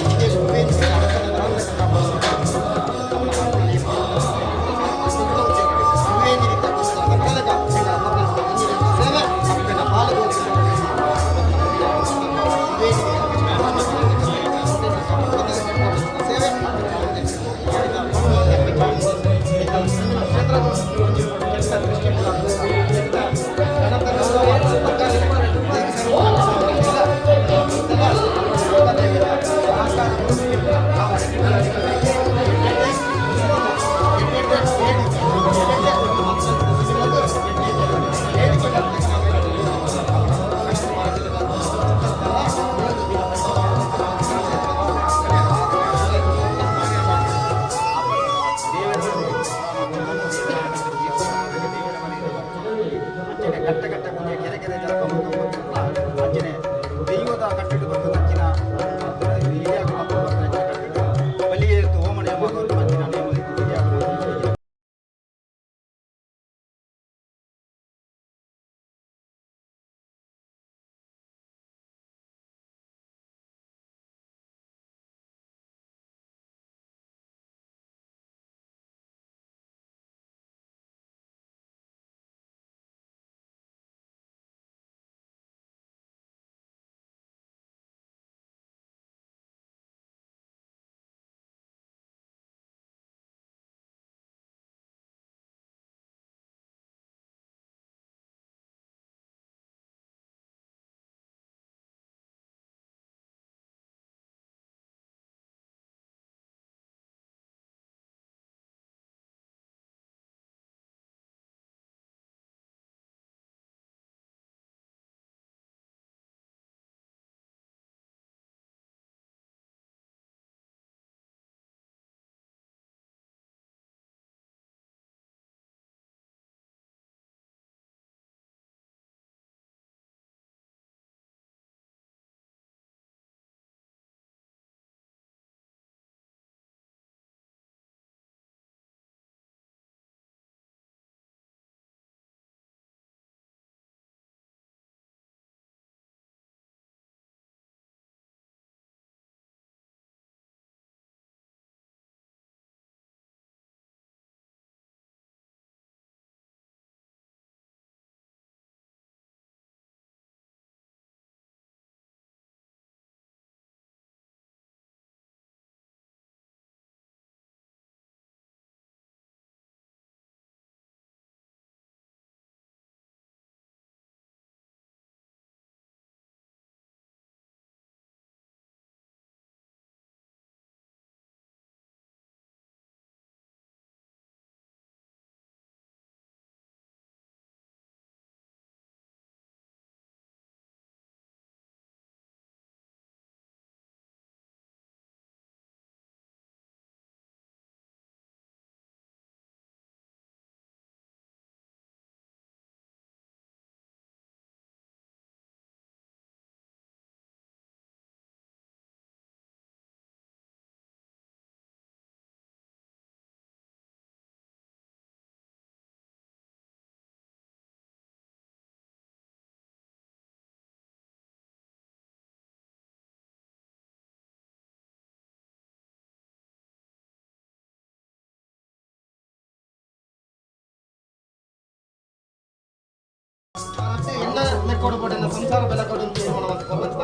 ಎಕ್ಕೋಡು ಬೋರ್ಡಿನ ಸಂಸಾರ ಬೆಲೆ ಕೊಡು ಅಂತ ತೀರ್ಮಾನವಂತ ಕೊಲ್ಲಂತ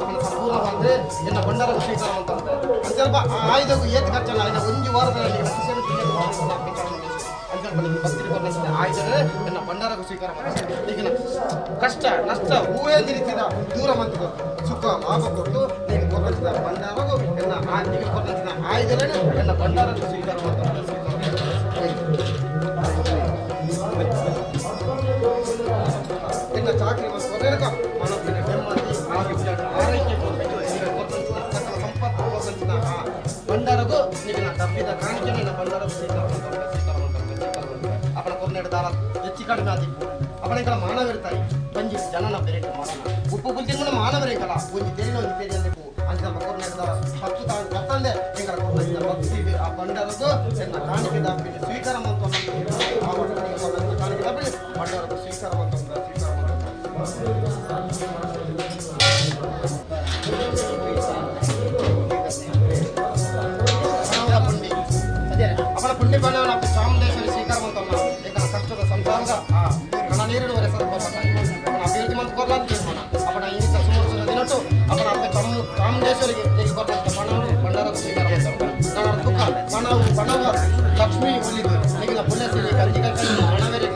ಅವನ ಸಂಪೂರ್ಣವಾದ್ರೆ ಎನ್ನ ಬಂಡಾರ ಸ್ವೀಕಾರ ಅಂತಂದ್ರೆ ಸ್ವಲ್ಪ ಆಯ್ದಗೂ ಏತ್ ಖರ್ಚಲ್ಲ ಆಯ್ದ ಒಂದು ವಾರದಲ್ಲಿ ಭಕ್ತಿ ಕೊಲ್ಲಂತ ಆಯ್ದರೆ ಎನ್ನ ಬಂಡಾರ ಸ್ವೀಕಾರ ಮಾಡ್ತಾರೆ ಈಗಿನ ಕಷ್ಟ ನಷ್ಟ ಹೂವೇ ನಿರೀತಿದ ದೂರ ಮಂತ್ರಿ ಸುಖ ಲಾಭ ಕೊಟ್ಟು ಈಗ ಕೊಲ್ಲಂತ ಬಂಡಾರಗೂ ಎನ್ನ ಈಗ ಕೊಲ್ಲಂತ ಆಯ್ದರೆ ಎನ್ನ ಬಂಡಾರ ಸ್ವೀಕಾರ ಮಾಡ್ತಾರೆ ಇನ್ನು ಚಾಕರಿ ಕೊನೆಗ ಮನಸ್ಸಿನ ನೆಮ್ಮದಿ ಆರೈಕೆ ಕೊಡಬೇಕು ಸಕಲ ಸಂಪತ್ತು ಹೋಗಂತಿನ ಆ ಬಂಡಾರಗೂ ನೀವಿನ ತಪ್ಪಿದ ಕಾಣಿಕೆ ನಿನ್ನ ಬಂಡಾರ ಸ್ವೀಕಾರ ಅವನ ಕೊನೆಡ ದಾರ ಹೆಚ್ಚು ಕಡಿಮೆ ಆದಿತ್ತು ಅವನಿಗಳ ಮಾನವಿರ್ತಾಯಿ ಬಂಜಿ ಜನನ ಬೆರೆಟ್ಟು ಮಾನವ ಉಪ್ಪು ಬುದ್ಧಿಗಳ ಮಾನವರೇಕಲ್ಲ ಒಂದು ತೆರಿನ ಒಂದು ತೆರಿಯಲ್ಲಿ ಅಂತ ನಮ್ಮ ಕೊನೆಡ ದಾರ 10 ತಾಳು ಬರ್ತಂದೆ ಈಗ ಕೊನೆಯ ಭಕ್ತಿ ಆ ಬಂಡಾರಗೂ ಎನ್ನ ಕಾಣಿಕೆ ದಾಪಿಟ್ಟು ಸ್ವೀಕಾರ ಮಾಡುವಂತ ಆ ಕಾಣಿಕೆ ದಾಪಿ ಬಂಡಾರದ ಸ್ವೀಕಾರ ಮಾಡುವಂತ ಅವನ ಪುಣ್ಯ ಬಣ್ಣವನ್ನು ಅಪ್ಪ ಚಾಮುಂಡೇಶ್ವರಿ ಸ್ವೀಕಾರ ಮಾಡ್ತಾನ ಏಕನ ಕಷ್ಟದ ಸಂಸಾರದ ಹಣ ನೀರಿನ ಅವನ ಅಭಿವೃದ್ಧಿ ಮಂತ್ ಕೊರ್ಲಾದ ತೀರ್ಮಾನ ಅವನ ಇನ್ನಿತ ಸುಮಾರು ದಿನಟ್ಟು ಅವನ ಅಪ್ಪ ಚಾಮುಂಡೇಶ್ವರಿಗೆ ತೆಗೆ ಕೊಟ್ಟಂತ ಬಣ್ಣವನ್ನು ಭಂಡಾರದ ಸ್ವೀಕಾರ ಮಾಡ್ತಾರೆ ನನ್ನ ದುಃಖ ಬಣವು ಲಕ್ಷ್ಮಿ ಉಳಿದು ಈಗಿನ ಪುಣ್ಯಶ್ರೀ ಗಂಜಿಗೆ ಹಣವೇರಿ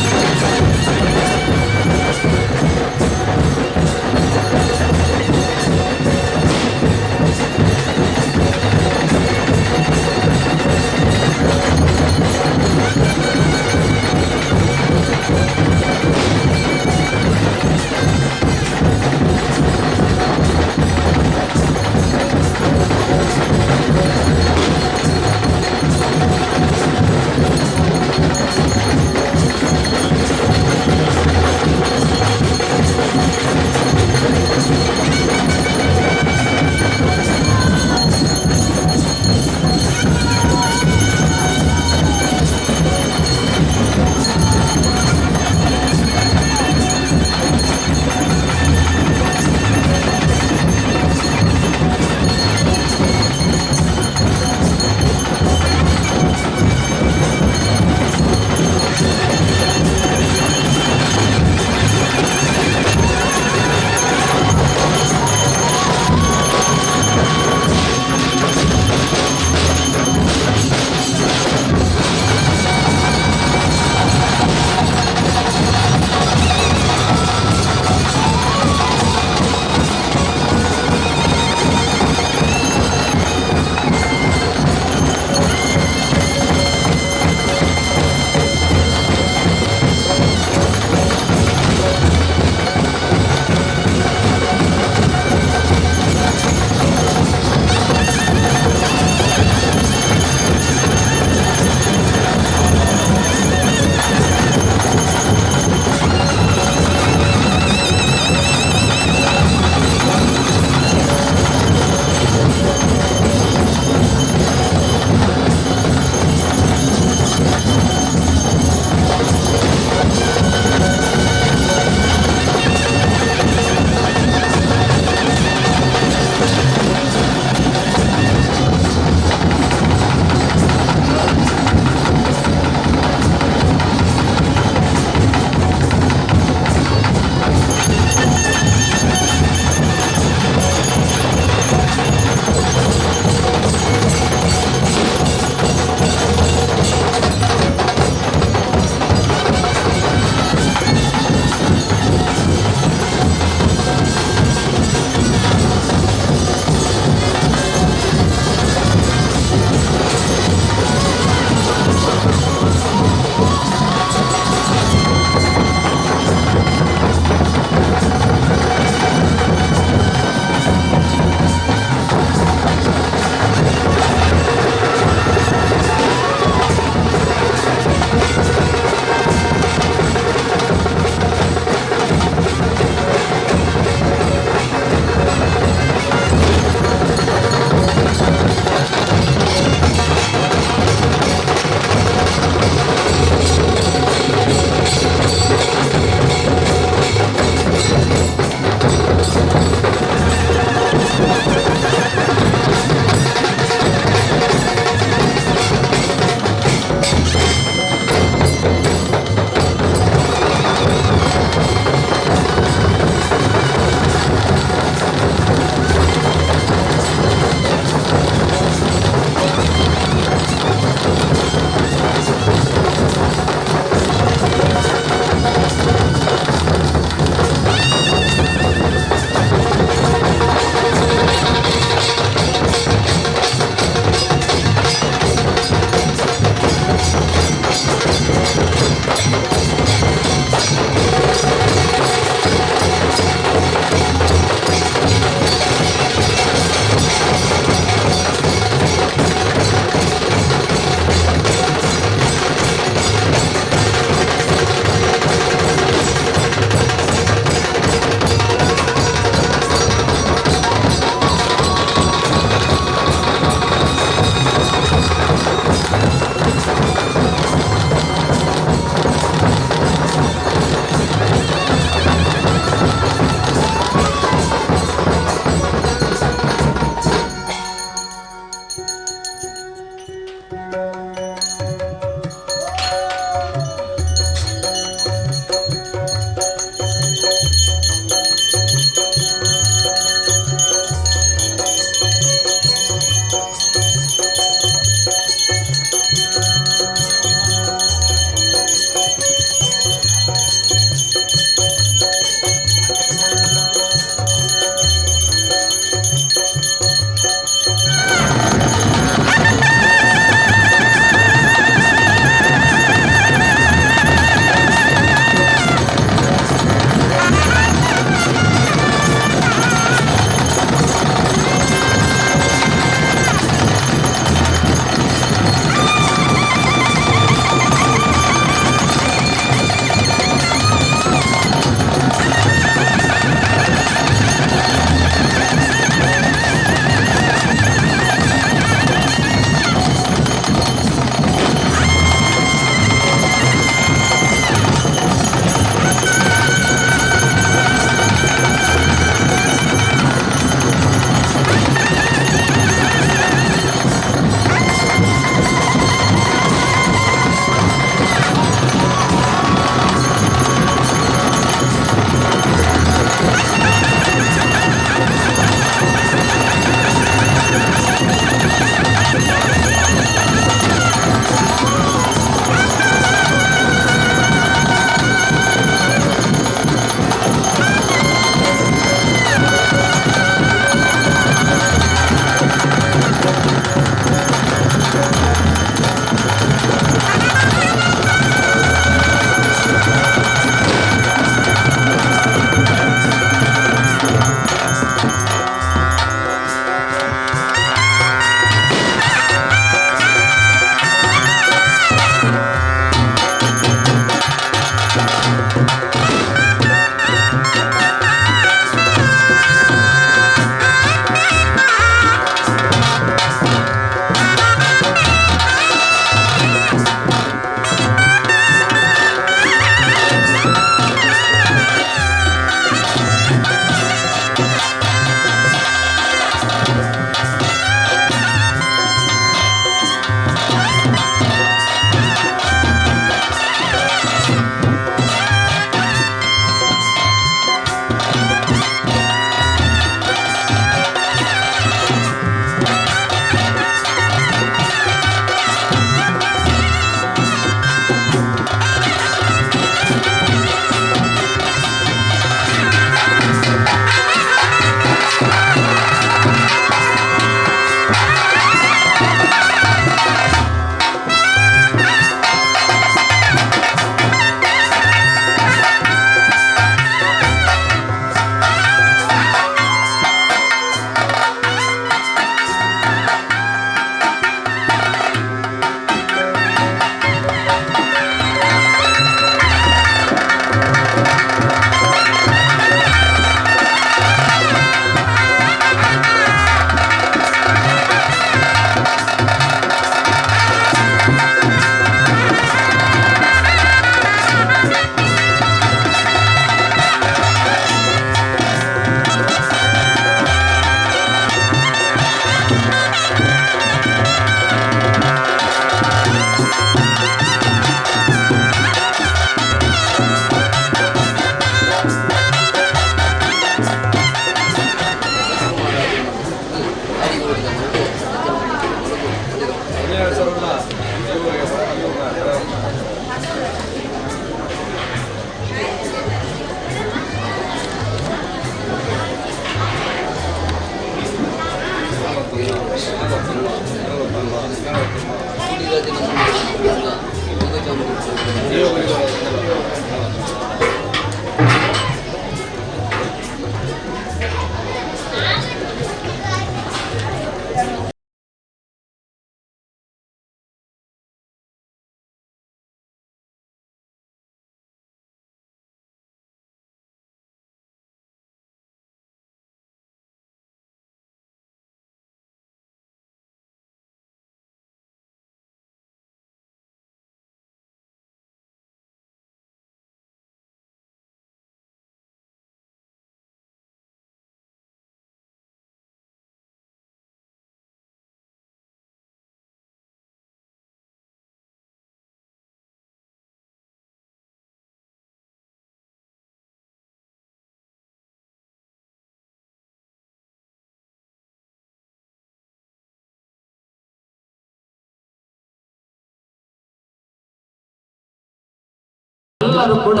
ಎಲ್ಲರೂ ಕೂಡ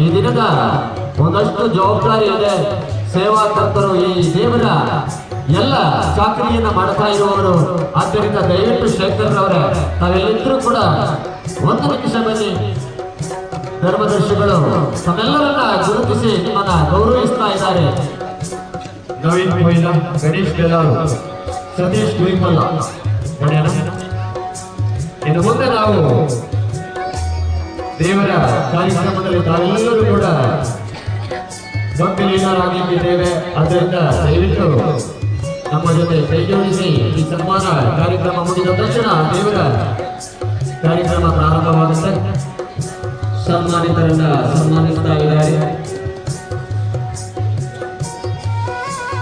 ಈ ದಿನದ ಒಂದಷ್ಟು ಜವಾಬ್ದಾರಿ ಇದೆ. ಸೇವಾ ತತ್ಪರು ಈ ದೇವರ ಎಲ್ಲ ಚಾಕರಿಯನ್ನ ಮಾಡ್ತಾ ಇರುವವರು. ಆದ್ದರಿಂದ ದಯವಿಟ್ಟು ಶೇಖರ್ ಅವರೇ, ತಾವೆಲ್ಲರೂ ಕೂಡ ಒಂದು ನಿಮಿಷ ಬನ್ನಿ. ಧರ್ಮದರ್ಶಿಗಳು ತಮ್ಮೆಲ್ಲರನ್ನ ಗುರುತಿಸಿ ನಿಮ್ಮನ್ನ ಗೌರವಿಸ್ತಾ ಇದ್ದಾರೆ. ನವೀನ್ ಕೊಯ್ಲ, ಗಣೇಶ್ ಗೆಲಾರು, ಸತೀಶ್ ಗುರಿಮಲ್ಲ. ಇನ್ನು ಮುಂದೆ ನಾವು ದೇವರ ಕಾರ್ಯಕ್ರಮದಲ್ಲಿ ತಾವೆಲ್ಲರೂ ಕೂಡ ಭಕ್ತಿಲೀನರಾಗಿದ್ದೇವೆ. ಆದ್ದರಿಂದ ದಯವಿಟ್ಟು ನಮ್ಮ ಜೊತೆ ಕೈ ಜೋಡಿಸಿ ಈ ಸನ್ಮಾನ ಕಾರ್ಯಕ್ರಮ ಮುಗಿದ ತಕ್ಷಣ ದೇವರ ಕಾರ್ಯಕ್ರಮ ಪ್ರಾರಂಭವಾಗುತ್ತೆ. ಸನ್ಮಾನಿತರನ್ನ ಸನ್ಮಾನಿಸ್ತಾ ಇದ್ದಾರೆ.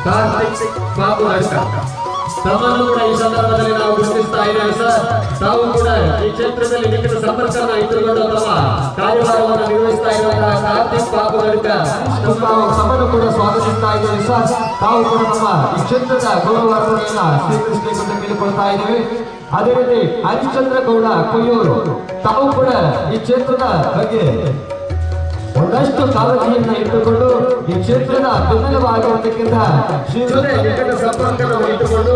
ಕಾರ್ತಿಕ್ ಬಾಬು ಅಡ್ಕ ತಮ್ಮನ್ನು ಕೂಡ ಈ ಸಂದರ್ಭದಲ್ಲಿ ನಾವು ಗುರುತಿಸ್ತಾ ಇದ್ದೇವೆ ಸರ್. ತಾವು ಕೂಡ ಈ ಕ್ಷೇತ್ರದಲ್ಲಿ ನಿಕಟ ಸಂಪರ್ಕವನ್ನು ಇಟ್ಟುಕೊಂಡು ತಮ್ಮ ಕಾರ್ಯಭಾರವನ್ನು ನಿರ್ವಹಿಸ್ತಾ ಇರುವಂತಹ ಕಾರ್ತಿಕ್ ಬಾಬು ಅಡ್ಕ ತಮ್ಮನ್ನು ಕೂಡ ಸ್ವಾಗತಿಸ್ತಾ ಇದ್ದೇವೆ ಸರ್. ತಾವು ಕೂಡ ನಮ್ಮ ಈ ಕ್ಷೇತ್ರದ ಗೌರವಾರ್ಹತೆಯನ್ನ ಸ್ವೀಕರಿಸಬೇಕೆಂದು ಕೇಳಿಕೊಳ್ತಾ ಇದ್ದೇವೆ. ಅದೇ ರೀತಿ ಹರಿಶ್ಚಂದ್ರ ಗೌಡ ಕೊಯ್ಯೂರು ತಾವು ಕೂಡ ಈ ಕ್ಷೇತ್ರದ ಬಗ್ಗೆ ಒಂದಷ್ಟು ಕಾಳಜಿಯನ್ನ ಇಟ್ಟುಕೊಂಡು ಈ ಕ್ಷೇತ್ರದ ಬೆನ್ನೆಲುಬಾಗಿರತಕ್ಕಂಥ ಶ್ರೀ ನಿಕಟ ಸಂಪರ್ಕವನ್ನು ಇಟ್ಟುಕೊಂಡು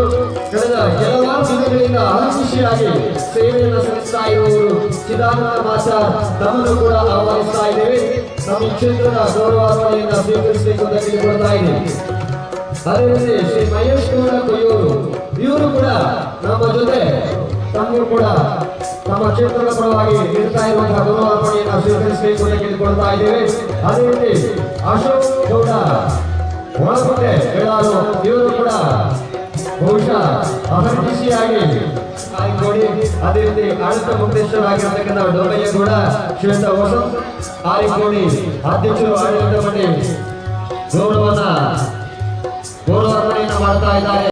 ಕಳೆದ ಕೆಲವಾರು ದಿನಗಳಿಂದ ಅಹರ್ನಿಶಿಯಾಗಿ ಸೇವೆಯನ್ನು ಸಲ್ಲಿಸ್ತಾ ಇರುವವರು ಚಿದಾನಂದ ಮಾಸ್ಟರ್ ತಮ್ಮನ್ನು ಕೂಡ ಆಹ್ವಾನಿಸ್ತಾ ಇದ್ದೇವೆ. ನಮ್ಮ ಈ ಕ್ಷೇತ್ರದ ಗೌರವಾರ್ಹತೆಯನ್ನು ಸ್ವೀಕರಿಸಬೇಕು ಅಂತ ಕೇಳಿಕೊಳ್ತಾ ಇದ್ದೇವೆ. ಅದೇ ರೀತಿ ಶ್ರೀ ಮಹೇಶ್ ಗೌಡ ಕೊಯ್ಯೂರು ಇವರು ಕೂಡ ನಮ್ಮ ಜೊತೆ ತಮ್ಮೂ ಕೂಡ ನಮ್ಮ ಕ್ಷೇತ್ರದ ಪರವಾಗಿ ನೀಡ್ತಾ ಇರುವಂತಹ ಗೌರವಾರ್ಪಣೆಯನ್ನು ಸ್ವೀಕರಿಸಬೇಕು ಅಂತ ಕೇಳಿಕೊಳ್ತಾ ಇದ್ದೇವೆ. ಅದೇ ರೀತಿ ಅಶೋಕ್ ಗೌಡ ಒಳಗುಂಟೆ ಹೇಳಾರು ಇವರು ಕೂಡ ಬಹುಶಃ ಅಹರ್ನಿಶಿಯಾಗಿ ಆಯ್ಕೊಡಿ. ಅದೇ ರೀತಿ ಆಡಳಿತ ಮುಖ್ಯಸ್ಥರಾಗಿರ್ತಕ್ಕಂಥ ಡೊಳ್ಳಯ್ಯ ಗೌಡ ಶ್ವೇತ ವಸಂತ್ ಆಯ್ಕೊಡಿ ಅಧ್ಯಕ್ಷರು ಆಡಳಿತ ಮಂಡಳಿ ಗೌರವಾರ್ಪಣೆಯನ್ನು ಮಾಡ್ತಾ ಇದ್ದಾರೆ.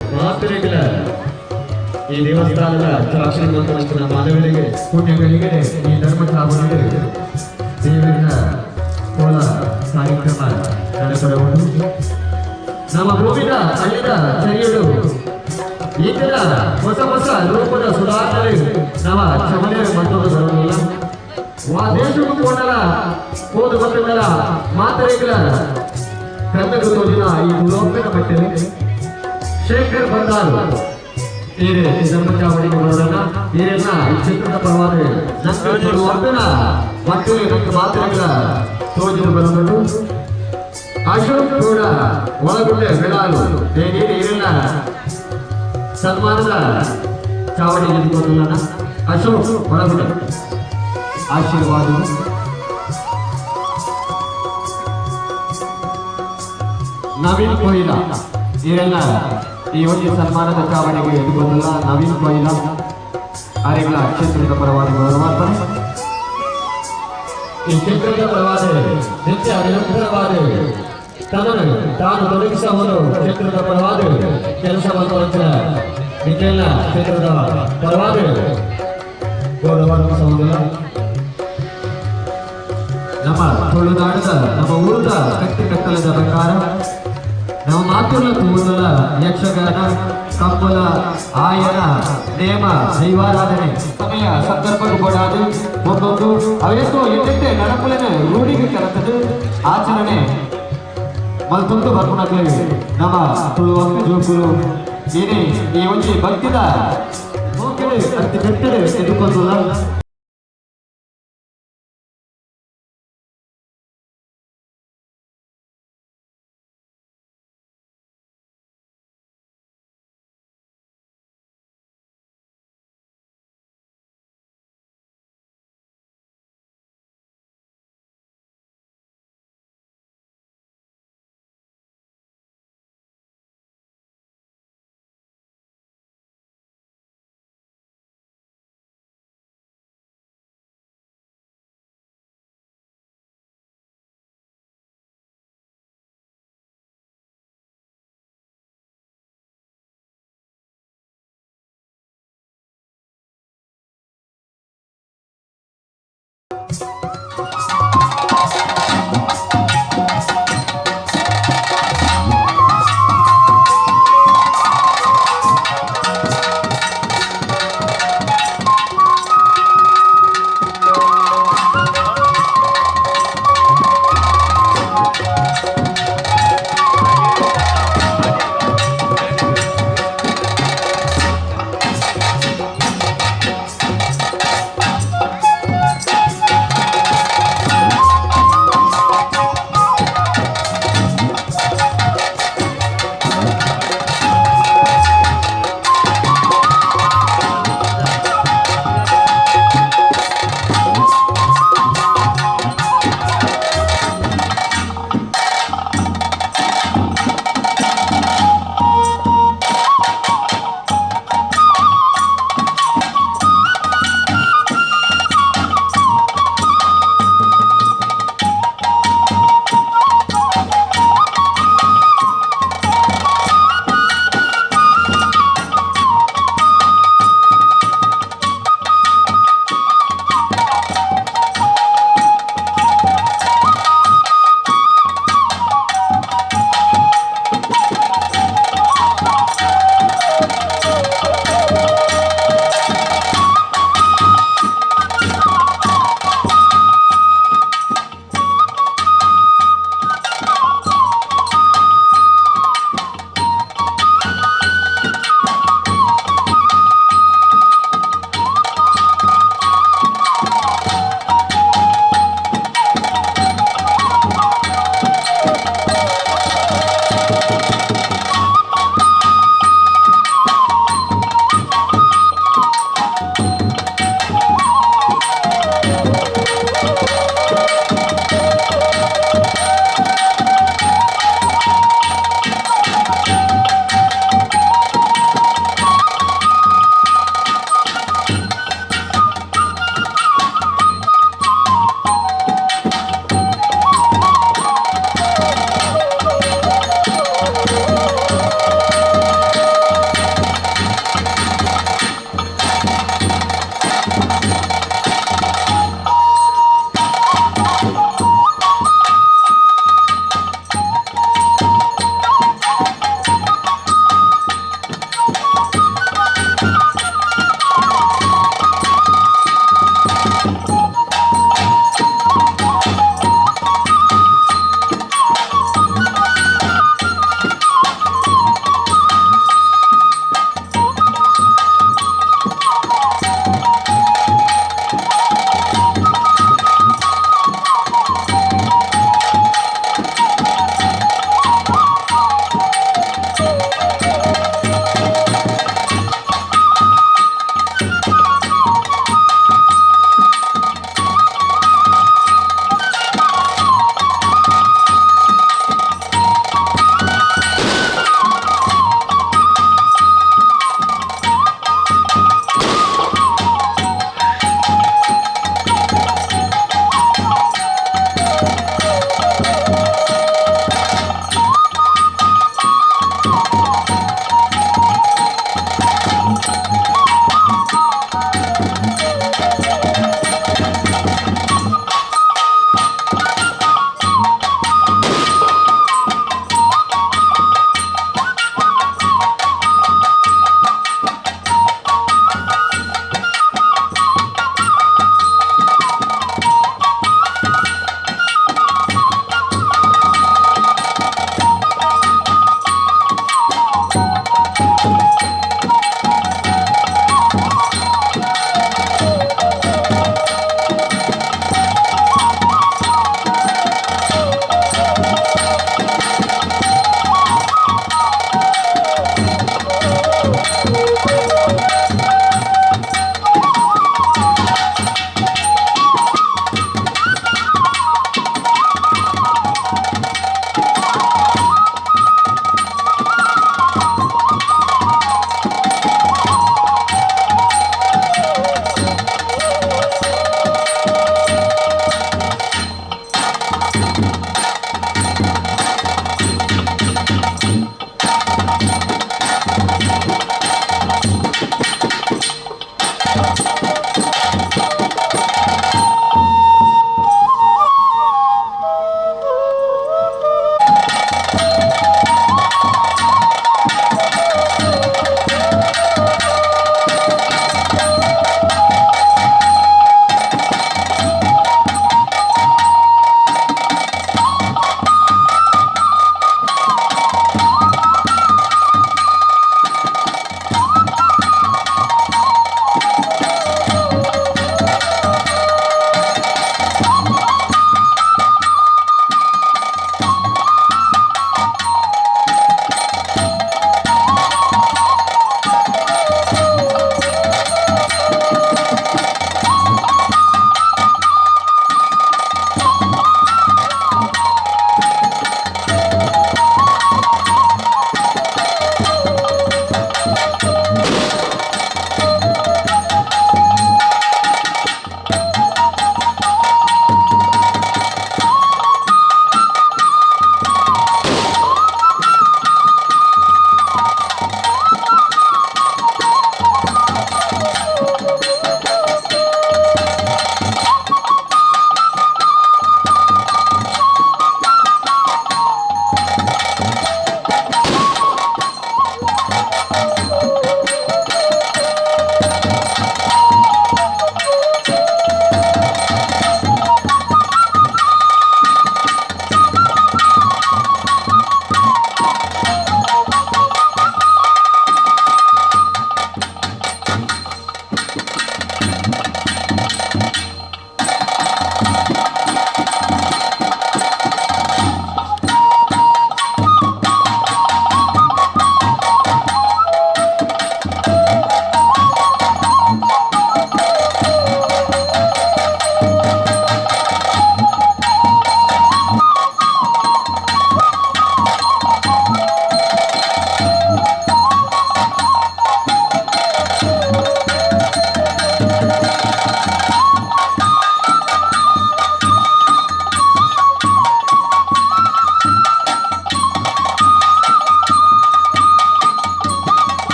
ಮಾತರಿಗಳ ಈ ದೇವಸ್ಥಾನದ ಚಾಕ್ಷರಿಮಂತನ ಮಾನವರಿಗೆ ಪುಣ್ಯಗಳಿಗೆ ಈ ಧರ್ಮಚಾವಣಿಗೆ ದೇವರಿನ ಕೋಲ ಕಾರ್ಯಕ್ರಮ ನಡೆಸಬಹುದು. ನಮ್ಮ ಭೂಮಿನ ಅಲ್ಲಿನ ಚರಿಯಲು ಈಗಿನ ಹೊಸ ಹೊಸ ರೂಪದ ಸುಧಾರಣೆ ನಮ್ಮ ಕ್ಷಮನೆ ಮತ್ತೊಂದು ಬರುವುದಿಲ್ಲ. ದೇಶಕ್ಕೂ ಕೋಣಲ ಹೋದ ಬಂಧುಗಳ ಮಾತರಿಗಳ ಕನ್ನಡ ಈ ಲೋಕದ ಮಟ್ಟಲ್ಲಿ ಶೇಖರ್ ಬಂದಾರು ಏನೇ ಧರ್ಮಚಾವಣಿಗೆ ಬರೋಣ ಏನೆಲ್ಲ ಈ ಚಿತ್ರದ ಪರವಾಗಿ ನಂತರ ಮತ್ತು ಮಾತುಗಳ ತೋಜಿನ ಬರಬಹುದು. ಅಶೋಕ್ ಕೂಡ ಒಳಗೊಂಡೆ ಬೆಳಾಲು ನೀರಿನ ಸನ್ಮಾನದ ಚಾವಡಿ ನಿಂತುಕೊಳ್ಳೋಣ. ಅಶೋಕ್ ಒಳಗೊಂಡೆ ಆಶೀರ್ವಾದ. ನವೀನ್ ಕೊಯ್ಲ ಇವರೆಲ್ಲ ಈ ಒಂದು ಸನ್ಮಾನದ ಚಾವಣಿಗೆ ಎದುರುಗೊಳ್ಳಲ್ಲ. ನವೀನ್ ಕೊಯ್ಲ ಅರೆಗಳ ಕ್ಷೇತ್ರದ ಪರವಾಗಿ ಗೌರವಾರ್ಪಣೆ. ಈ ಕ್ಷೇತ್ರದ ಪರವಾಗಿ ನಿತ್ಯ ನಿರಂತರವಾಗಿ ತನ್ನನ್ನು ತಾನು ತೊಡಗಿಸುವವರು ಕ್ಷೇತ್ರದ ಪರವಾಗಿ ಕೆಲಸವನ್ನು ನಿತ್ಯೆಲ್ಲ ಕ್ಷೇತ್ರದ ಪರವಾಗಿ ಗೌರವಾರ್ಪಿಸುವುದಿಲ್ಲ. ನಮ್ಮ ತುಳುನಾಡದ ನಮ್ಮ ಊರದ ಕಟ್ಟಲೆದ ಪ್ರಕಾರ ನಮ್ಮ ಮಾತುಗಳ ಕೂದಲ ಯಕ್ಷಗಾನ ಕಂಬಲ ಆಯನ ನೇಮ ದೈವಾರಾಧನೆ ಸಮಯ ಸಂದರ್ಭಕ್ಕೂ ಕೊಡಾದು ಒಂದೊಂದು ಅವೆಷ್ಟೋ ಎಟ್ಟೆಟ್ಟೆ ನಡಪುಲಿನ ರೂಢಿಗೆ ಕರೆತದು ಆಚರಣೆ ಮಲ್ತೊಂದು ಬರ್ಪುಣಕ್ಲೇವೆ ನಮ್ಮ ತುಳುವಂಗ ಜೋಕುಲು ಏನೇ ಈ ಒಂಜಿ ಭಕ್ತಿದ ಅತಿ ಕಟ್ಟಡೆ ಎದುಕೊಂಡಲ್ಲ.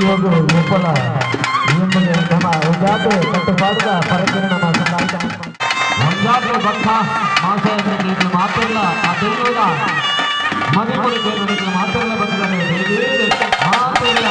ದೈವಗಳು ವಿಫಲ ಎಂಬುದು ನಮ್ಮ ಒಂದಾಟೆ ಕಟ್ಟುಪಾಡಿದ ಪರಕಿರಣ ಒಂದಾಟೆ ಭಕ್ತ ಮಾಸಾಯಕ್ಕೆ ಮಾತಿಲ್ಲ ಆ ದೈವದ ಮನೆಗಳಿಗೆ ನನಗೆ ಮಾತಿಲ್ಲ ಬಂದಿದ್ದಾರೆ ಮಾತಿಲ್ಲ.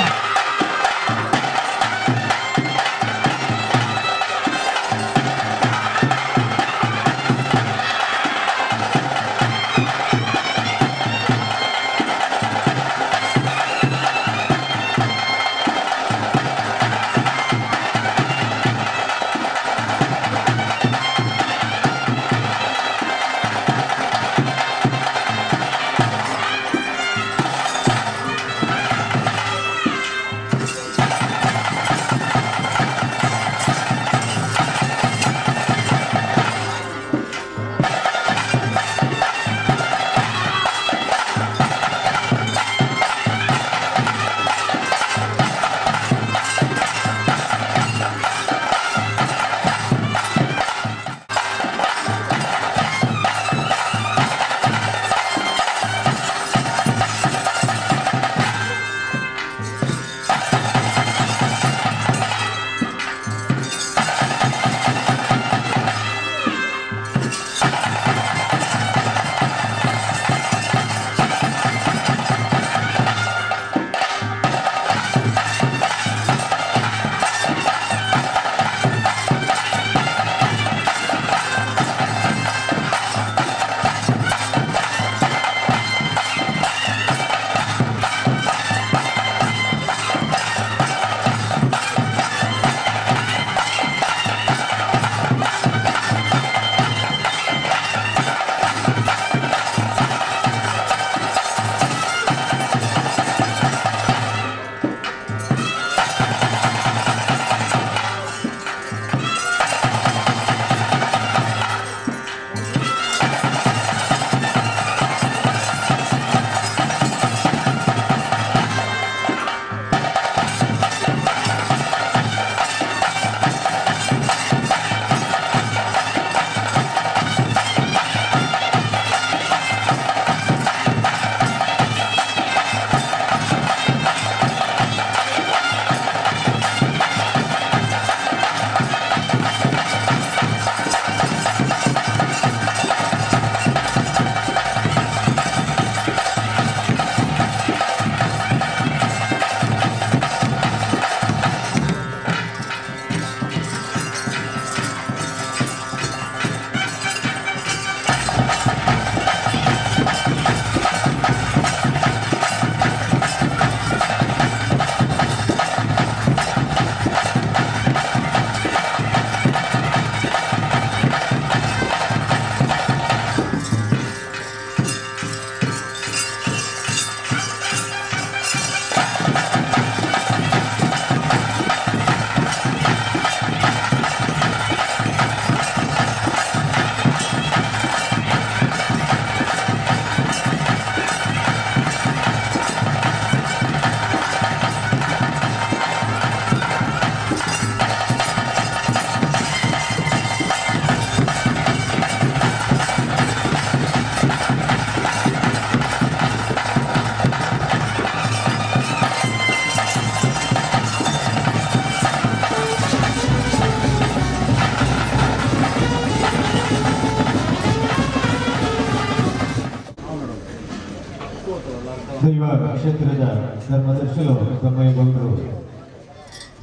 ದೈವ ಕ್ಷೇತ್ರದ ಧರ್ಮದರ್ಶಿಗಳು ತಮ್ಮಯ್ಯಗೌಡರು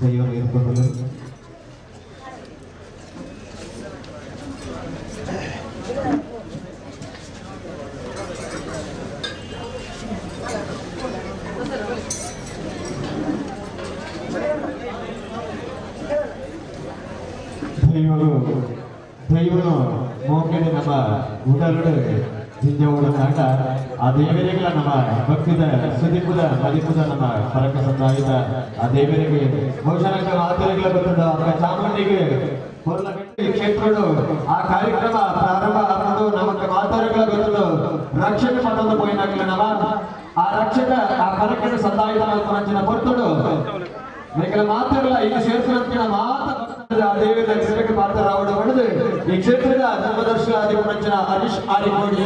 ದೈವ ಇರ್ಕೊಂಡು ದೈವನು ಮೋಕೆಡೆ ನಮ್ಮ ಉಡಲು ಜಿಂಜೋಳ ನಾಟ ಆ ದೇವರಿಗಳ ನಮ್ಮ ಭಕ್ತಿದ ಸುದೀಪದ ಮದಿಪುದ ನಮ್ಮ ಪರಕ ಸಂದಾಯಿತ ಆ ದೇವರಿಗೆ ಬಹುಶಃ ಆತರಿಗಳ ಗೊತ್ತದ ಚಾಮುಂಡಿಗೆ ಕ್ಷೇತ್ರಗಳು ಆ ಕಾರ್ಯಕ್ರಮ ಪ್ರಾರಂಭ ಆಗೋದು ನಮಗೆ ಮಾತಾರಗಳ ಗೊತ್ತದು ರಕ್ಷಣೆ ಮತ್ತೊಂದು ಪೋಯಿನಾಗಲಿ ನಮ್ಮ ಆ ರಕ್ಷಕ ಆ ಪರಕನ ಸಂದಾಯಿತ ಮಂಚಿನ ಹೊರತುಡು ಮೇಕಲ ಮಾತಾಡಲ್ಲ ಈಗ ಸೇರಿಸಿದ ಮಾತ ಆ ದೇವರ ಕ್ಷೇತ್ರಕ್ಕೆ ಪಾತ್ರ ರಾವಣ ಹೊಡೆದು ಈ ಕ್ಷೇತ್ರದ ಧರ್ಮದರ್ಶನ ಅಧಿಪಂಚನ ಹರೀಶ್ ಆರಿಕೋಡಿ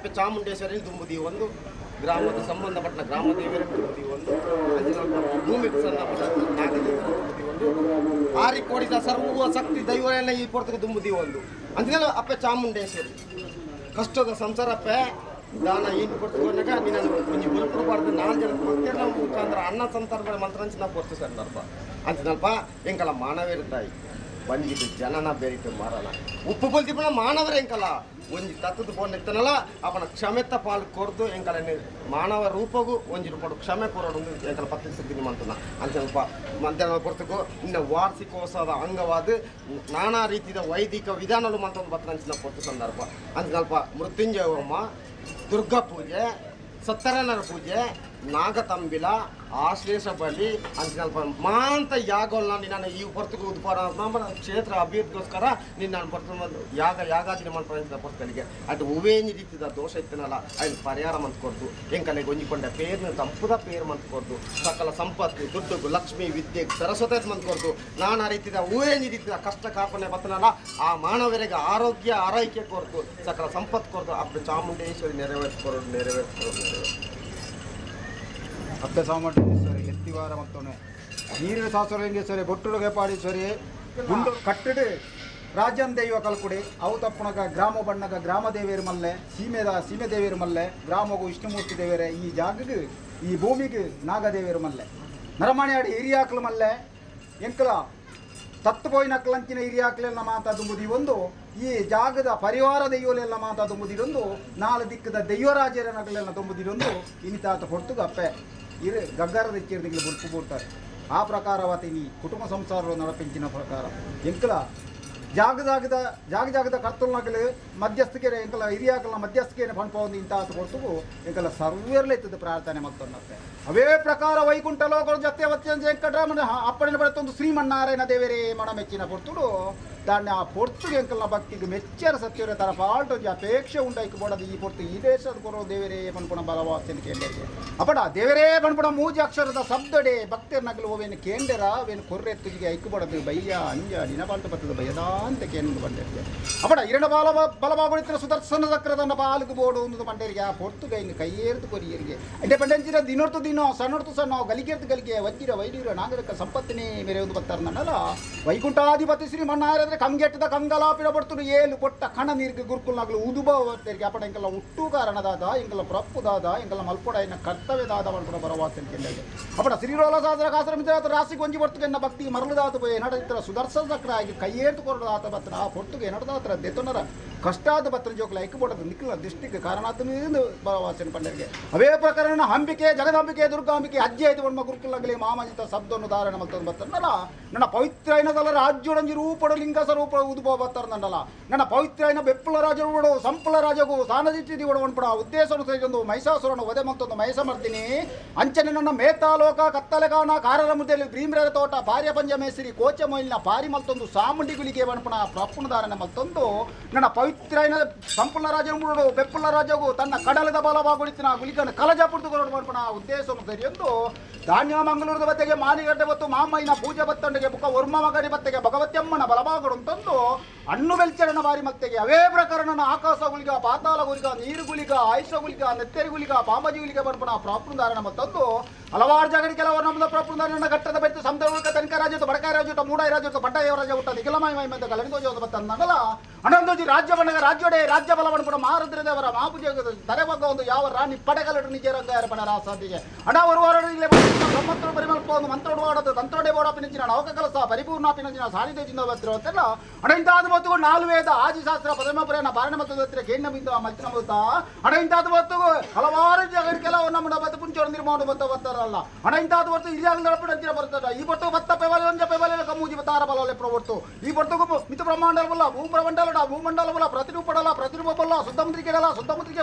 ಅಪ್ಪೆ ಚಾಮುಂಡೇಶ್ವರಿ ದುಂಬುದಿ ಒಂದು ಗ್ರಾಮದ ಸಂಬಂಧಪಟ್ಟ ಗ್ರಾಮ ದೇವಿಯರ ದುಂಬುದಿ ಒಂದು ಭೂಮಿಗೆ ಸಂಬಂಧಪಟ್ಟ ನಾಗದೇವರ ದುಂಬುದಿ ಒಂದು ಆರಿ ಕೋಡಿದ ಸರ್ವ ಶಕ್ತಿ ದೈವನ ಈ ಪೊರ್ತಕ್ಕೆ ದುಂಬುದಿ ಒಂದು ಅಂತಿನಲ್ಲ ಅಪ್ಪೆ ಚಾಮುಂಡೇಶ್ವರಿ ಕಷ್ಟದ ಸಂಸಾರಪ್ಪೆ ದಾನ ಏನು ಕೊಡ್ತೀವನ್ನಾಗ ನೀನು ನೀವು ಬಲ್ಕೊಡ್ಬಾರ್ದು 4 ಜನಕ್ಕೆ ಮಂತ್ರಿ ಮುಖಾಂತರ ಅನ್ನ ಸಂತಾನ ಮಂತ್ರ ಹಂಚಿ ನಾವು ಕೊಡ್ತೀವಿ ಸಂದರ್ಭ ಅಂತಿನಲ್ಪ ಎಂಕಲ್ಲ ಮಾನವೇರಿದ್ದಾಯಿ ಬಂದಿದ್ದು ಜನನ ಬೇರಿಟ್ಟು ಮಾರಣ ಉಪ್ಪು ಬಲ್ತಿಪ್ಪನ ಮಾನವರೇ ಎಂಕಲ್ಲ ಒಂಜಿ ತತ್ತದ ಬೋನಿತ್ತನಲ್ಲ ಅವನ ಕ್ಷಮೆತ್ತ ಪಾಲು ಕೊರ್ದು ಎಂಕಲ ಮಾನವ ರೂಪಗೂ ಒಂಜಿ ರೂಪಾಯಿ ಕ್ಷಮೆ ಕೊರೋಡು ಎಂಕಲ ಪತ್ತಿಸಿದ್ದೀನಿ ಮಂತನ ಅಂತ ಮಧ್ಯಾಹ್ನ ಕೊರ್ತಕ್ಕೂ ಇನ್ನು ವಾರ್ಷಿಕೋತ್ಸವದ ಅಂಗವಾದ ನಾನಾ ರೀತಿಯ ವೈದಿಕ ವಿಧಾನಗಳು ಮಂತೊಂದು ಬತ್ತಂಚಿನ ಕೊಟ್ಟು ಸಂದರ್ಭ ಅಂತ ಸ್ವಲ್ಪ ಮೃತ್ಯುಂಜಯ ಹೋಮ ದುರ್ಗಾ ಪೂಜೆ ಸತ್ಯನಾರಾಯಣ ಪೂಜೆ ನಾಗತಂಬಿಲ ಆಶ್ಲೇಷ ಬಲಿ ಅಂತ ಸ್ವಲ್ಪ ಮಾಂತ ಯಾಗವಲ್ಲ ನಾನು ಈ ಹೊರತು ಉತ್ಪಾದನಾ ಕ್ಷೇತ್ರ ಅಭಿವೃದ್ಧಿಗೋಸ್ಕರ ನೀನು ನಾನು ಬರ್ತೀನಿ ಯಾಗಾದಿನ ಮಾಡ್ಕೊಂಡು ಪೊರ್ತಲಿಗೆ ಅದು ಉವೇನಿ ರೀತಿಯ ದೋಷ ಇತ್ತನಲ್ಲ ಅದನ್ನು ಪರಿಹಾರ ಮಂತ್ ಕೊಡ್ತು ಎಂಕಲೆಗೆ ಹೊಂದಿಕೊಂಡ ಪೇರ್ನ ತಂಪುದ ಪೇರು ಮಂತ್ ಕೊಡ್ತು ಸಕಲ ಸಂಪತ್ತು ದುಡ್ಡು ಲಕ್ಷ್ಮಿ ವಿದ್ಯೆ ಸರಸ್ವತಿ ಮಂತ್ ಕೊಡ್ತು ನಾನಾ ರೀತಿಯ ಉವೇನಿ ರೀತಿಯ ಕಷ್ಟ ಕಾರ್ಪಣೆ ಬರ್ತನಲ್ಲ ಆ ಮಾನವರಿಗೆ ಆರೋಗ್ಯ ಆರೈಕೆ ಕೊಡ್ತು ಸಕಲ ಸಂಪತ್ತು ಕೊಡ್ತು ಅಪ್ಪ ಚಾಮುಂಡೇಶ್ವರಿ ನೆರವೇರಿಸ್ಕೊಡೋದು ಅತ್ತೆ ಚಾಮುಂಡೇಶ್ವರಿ ಎತ್ತಿವಾರ ಮತ್ತೊಮ್ಮೆ ನೀರಿನ ಸಾಸಲಿಂಗೇಶ್ವರಿ ಬೊಟ್ಟುಡುಗೆ ಪಾಡೀಶ್ವರಿ ಗುಂಡು ಕಟ್ಟಿಡು ರಾಜ್ಯನ್ ದೈವ ಕಲ್ಕುಡಿ ಅವು ತಪ್ಪಣಗ ಗ್ರಾಮ ಬಣ್ಣಗ ಗ್ರಾಮ ದೇವಿಯರ ಮಲ್ಲೆ ಸೀಮೆ ದೇವಿಯರ ಮಲ್ಲೆ ಗ್ರಾಮಗೂ ವಿಷ್ಣುಮೂರ್ತಿ ದೇವಿಯರೇ ಈ ಜಾಗಗೆ ಈ ಭೂಮಿಗೆ ನಾಗದೇವಿಯರ ಮಲ್ಲೆ ನರಮಣಿಯಾಡಿ ಹಿರಿಯಾಕ್ಲ ಮಲ್ಲೆ ಎಂಕಲ ತತ್ತುಪೋಯಿನಕ್ಲಂಚಿನ ಹಿರಿಯಾಕ್ಲೆಲ್ಲ ಮಾತಾದುಂಬುದಿ ಒಂದು ಈ ಜಾಗದ ಪರಿವಾರ ದೈವಲೆಲ್ಲ ಮಾತಾದುಂಬುದಿರೊಂದು 4 ದಿಕ್ಕದ ದೈವರಾಜರ ನಗಲೆಲ್ಲ ತುಂಬುದಿರೊಂದು ಇನ್ನಿತಾತ ಹೊರ್ತುಗ ಅಪ್ಪೆ ಇರು ಗಗ್ಗರದ ಇಚ್ಚಿರ್ದಿಗಳು ಬುಡ್ಪು ಬಿಡ್ತಾರೆ ಆ ಪ್ರಕಾರವತಿ ಈ ಕುಟುಂಬ ಸಂಸಾರ ನಡಪಿಂಚಿನ ಪ್ರಕಾರ ಎಂಕಲ ಜಾಗದ ಕರ್ತುಲ್ನಗಲು ಮಧ್ಯಸ್ಥಿಕೆ ಎಂಕಲ ಹಿರಿಯಾಕಲ್ನ ಮಧ್ಯಸ್ಥಿಕೆಯನ್ನು ಪಂಪೊಂದು ಇಂತಾತ ಹೊರ್ತುಗು ಎಂಕಲ ಸರ್ವೇರ್ಲೆತ್ತದ ಪ್ರಾರ್ಥನೆ ಮತ್ತೊಂದತ್ತೆ ಅವೇ ಪ್ರಕಾರ ವೈಕುಂಠ ಲೋಕಗಳು ಜೊತೆ ವಚ್ಚ ವೆಂಕಟರಾಮನ ಅಪ್ಪಣಿನ ಬರ್ತೊಂದು ಶ್ರೀಮನ್ನಾರಾಯಣ ದೇವರೇ ಮಣ ಮೆಚ್ಚಿನ ಪೊರ್ತುಡು దాన్ని ఆ పొర్తుకు ఎంకల భక్తికి మెచ్చారు సత్యవర తన పాల్టో అపేక్ష ఉండైకి పోడదు ఈ పొర్తు ఈ ದೇಶದ ಕೊರೋ ದೇವರೇ ಪನ್ಪುಣ ಬಲವಾಸನ ಕೇಂದ್ರಕ್ಕೆ ಅಪಡ ದೇವರೇ ಪನ್ಪುಣ ಮೂಜಿ ಅಕ್ಷರದ ಶಬ್ದಡೆ ಭಕ್ತರ ನಗಲು ಹೋವೇನು ಕೇಂದ್ರ ವೇನು ಕೊರ್ರೆತ್ತುಜಿಗೆ ಐಕ್ಕು ಪಡದು ಬಯ್ಯ ಅಂಜ ದಿನಪಾಲ್ಟ ಬರ್ತದ ಬಯದಾಂತ ಕೇಂದ್ರ ಬಂದಿರ್ಗೆ ಅಪಡ ಇರಣ ಬಲವಾಗುಳಿತರ ಸುದರ್ಶನ ಚಕ್ರದನ್ನ ಪಾಲುಕು ಬೋಡು ಒಂದು ಮಂಡೇರಿಗೆ ಆ ಪೊರ್ತುಗೆ ಹಿಂಗೆ ಕೈಯೇರ್ತು ಕೊರಿಯರಿಗೆ అంటే ಪಂಡಂಚಿರ ದಿನೊರ್ತು ದಿನೋ ಸಣ್ಣೊರ್ತು ಸಣ್ಣ ಗಲಿಗೆರ್ತು ಗಲಿಗೆ ವಜ್ಜಿರ ವೈಡಿರ ನಾಗರಿಕ ಸಂಪತ್ತಿನೇ ಮೇರೆ ಒಂದು ಬರ್ತಾರನಲ್ಲ ವೈಕುಂಠಾಧಿಪತಿ ಶ್ರೀಮನ್ನಾರಾಯಣ ಕಂಗೆಟ್ಟದ ಕಂಗಲಾಪಿನ ಬರ್ತುಡು ಏಳು ಕೊಟ್ಟ ಕಣ ನೀರಿಗೆ ಗುರುಕುಲ್ನಾಗಲು ಉದುಬವರಿಗೆ ಅಪಡ ಇಂಕಲ ಹುಟ್ಟು ಕಾರಣದಾದ ಇಂಕಲ ಪ್ರಪ್ಪುದಾದ ಇಂಕಲ ಮಲ್ಪೊಡ ಇನ್ನ ಕರ್ತವ್ಯದಾದ ಮಾಡ್ಕೊಂಡು ಬರವಾಸನ ಕೇಂದ್ರಗೆ ಅಪಡ ಶ್ರೀರೋಲ ಸಾಧನ ಕಾಸರ ಮಿತ್ರ ರಾಶಿಗೆ ಒಂಜಿ ಬರ್ತುಗೆ ಎನ್ನ ಭಕ್ತಿ ಮರಳದಾತ ಪೋಯ್ ನಡೀತರ ಸುದರ್ಶನ ಚಕ್ರ ಆಗಿ ಕೈಯೇರ್ತು ಕೊರದಾತ ಬತ್ತನ ಆ ಪೊರ್ತುಗೆ ನಡದಾತರ ದೆತೊನರ ಕಷ್ಟಾದ ಬತ್ತನ ಜೋಕಲ ಐಕ್ಕೊಡದು ನಿಖಿಲ ದೃಷ್ಟಿಗೆ ಕಾರಣಾತ್ಮದಿಂದ ಬರವಾಸನ ಪಂಡರಿಗೆ ಅವೇ ಪ್ರಕರಣ ಅಂಬಿಕೆ ಜಗದಾಂಬಿಕೆ ದುರ್ಗಾಂಬಿಕೆ ಅಜ್ಜಿ ಐದು ಬಣ್ಣ ಗುರುಕುಲ್ನಾಗಲಿ ಮಾಮಜಿತ ಶಬ್ದವನ್ನು ಧಾರಣ ಮತ್ತೊಂದು ಬತ್ತನಲ್ಲ ನನ್ನ ಪವಿತ್ರ ಐನದಲ್ಲ ರಾಜ್ಯೋಡಂಜಿ ರೂಪಡು ಲಿಂಗ ಸ್ವರೂಪ ಉದುಬ ಬರ್ತಾರನಲ್ಲ ನನ್ನ ಪವಿತ್ರ ಐನ ಬೆಪ್ಪುಳ ರಾಜರು ಸಂಪುಳ ರಾಜಗೂ ಸಾನದಿಟ್ಟಿ ಒಡವನ್ಪಡ ಉದ್ದೇಶವನ್ನು ಸೇರಿಕೊಂಡು ಮಹಿಷಾಸುರನು ವಧೆ ಮತ್ತೊಂದು ಮಹಿಷಮರ್ದಿನಿ ಅಂಚನೆ ನನ್ನ ಮೇತಾಲೋಕ ಕತ್ತಲೆಗಾನ ಕಾರರ ಮುದ್ದೆಯಲ್ಲಿ ಭೀಮ್ರರ ತೋಟ ಪಾರ್ಯ ಪಂಜಮೇಸಿರಿ ಕೋಚ ಮೊಯ್ಲಿನ ಪಾರಿ ಮಲ್ತೊಂದು ಸಾಮುಂಡಿಗುಲಿಗೆ ವನ್ಪಣ ಪ್ರಪ್ಪುಣ ಧಾರಣೆ ಮತ್ತೊಂದು ನನ್ನ ಪವಿತ್ರ ಐನ ಸಂಪುಳ ರಾಜರು ಬೆಪ್ಪುಳ ರಾಜಗೂ ತನ್ನ ಕಡಲದ ಬಲವಾಗುಳಿತಿನ ಗುಲಿಕನ ಕಲಜ ಪುಡ್ದುಕೊಂಡು ವನ್ಪಣ ಉದ್ದೇಶವನ್ನು ಸೇರಿಯೊಂದು ಧಾನ್ಯ ಮಂಗಳೂರದ ಬತ್ತೆಗೆ ಮಾನಿಗಡ್ಡೆ ಬತ್ತು ಮಾಮಯ್ಯನ ಪೂಜೆ ಬತ್ತಂಡೆಗೆ ಬುಕ್ಕ ವರ್ಮ ಮಗಡಿ ಬತ್ತೆಗೆ ಭಗವತ್ಯಮ್ಮನ ಬಲಭಾಗಡು ತಂದು ಹಣ್ಣು ಬೆಲ್ಚರಣ ಬಾರಿ ಮತ್ತೆಗೆ ಅವೇ ಪ್ರಕರಣನ ಆಕಾಶ ಗುಲಿಗ ಪಾತಾಳ ಗುಲಿಗ ನೀರು ಗುಲಿಗ ಆಯುಷ ಗುಲಿಗ ನೆತ್ತರಿ ಗುಲಿಗ ಪಾಂಬಜಿ ಗುಲಿಗ ಬರ್ಪಣ ಪ್ರಾಪುಣಧಾರಣ ಮತ್ತೊಂದು ಹಲವಾರು ಜಾಗಡಿ ಕೆಲವರು ನಮ್ಮದ ಪ್ರಾಪುಣಧಾರಣ ಘಟ್ಟದ ಬೆಟ್ಟು ಸಮುದ್ರ ತನಿಖ ರಾಜ್ಯದ ಬಡಕಾಯ ರಾಜ್ಯದ ಮೂಡಾಯಿ ರಾಜ್ಯದ ಬಡ್ಡಾಯ ರಾಜ್ಯ ಹುಟ್ಟ ನಿಖಿಲಮಾಯಿ ಮೈಮಂತ ಕಲನಿದೋಜದ ಬತ್ತಂದಲ್ಲ ಹನ್ನೊಂದೋಜಿ ರಾಜ್ಯ ಬಣ್ಣಗ ರಾಜ್ಯೋಡೆ ರಾಜ್ಯ ಬಲವನ್ಪಡ ಮಾರುದ್ರ ದೇವರ ಮಾಪೂಜೆ ತಲೆಬಗ್ಗ ಒಂದು ಯಾವ ರಾಣಿ ಪಡೆಗಲಡು ನಿಜ ರಂಗ ಏರ್ಪಣ ರಾಸಾದಿಗೆ ಹಣ ಹೊರವಾಡಲಿಗೆ ಬ್ರಹ್ಮತ್ರ ಪರಿಮಲ್ಪ ಒಂದು ಮಂತ್ರೋಡವಾಡದು ತಂತ್ರೋಡೆ ಬೋಡಾಪಿನಿಂಚಿನ ನವಕ ಕೆಲಸ ಪರಿಪೂರ್ಣಾಪಿನಿಂಚಿನ ಸಾನಿಧ್ಯದಿಂದ ಬರ್ತಿರುವಂತೆಲ್ಲ ಹಣ ಇಂತಾದ ಹೊತ್ತುಗೂ 4 ವೇದ ಆದಿಶಾಸ್ತ್ರ ಪರಮಪುರಾಣ ಬಾರಣ ಮತ್ತು ಕೇಂದ್ರ ಬಿಂದು ಮತ್ತಿನ ಮುತ್ತ ಹಣ ಇಂತಾದ ಹೊತ್ತುಗೂ ಹಲವಾರು ಜಗಡಿ ಕೆಲವು ನಮ್ಮ ಬತ್ತ ಪುಂಚೋಡ ನಿರ್ಮಾಣ ಬರ್ತಾರಲ್ಲ ಹಣ ಇಂತಾದ ಹೊತ್ತು ಇರಿಯಾಗ ನಡಪಿನ ಬರ್ತಾರೆ ಈ ಹೊತ್ತು ಬತ್ತ ಪೆವಲೆ ಒಂಜ ಪೆವಲೆ ಕಮ್ಮೂಜಿ ತಾರ ಬಲವಲೆ ಪ್ರವರ್ತು ಈ ಹೊತ್ತುಗೂ ಮಿತ ಬ್ರಹ್ಮಾಂಡ ಬಲ್ಲ ಭೂಮಂಡಲ ಬಲ್ಲ ಪ್ರತಿರೂಪ ಬಲ್ಲ ಸುತ್ತಮುದ್ರಿಕೆ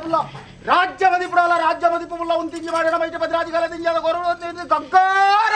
ಬಲ್ಲ ರಾಜ್ಯ ಮದಿಪುಡಲ್ಲ ರಾಜ್ಯ ಮದಿಪು ಬಲ್ಲ ಒಂದು ತಿಂಜಿ ಮಾಡಿದ ಮೈಟ ಭದ್ರಾಜಿಗಾಲ ತಿಂಜಾದ ಗೌರವ ಗಂಗಾರ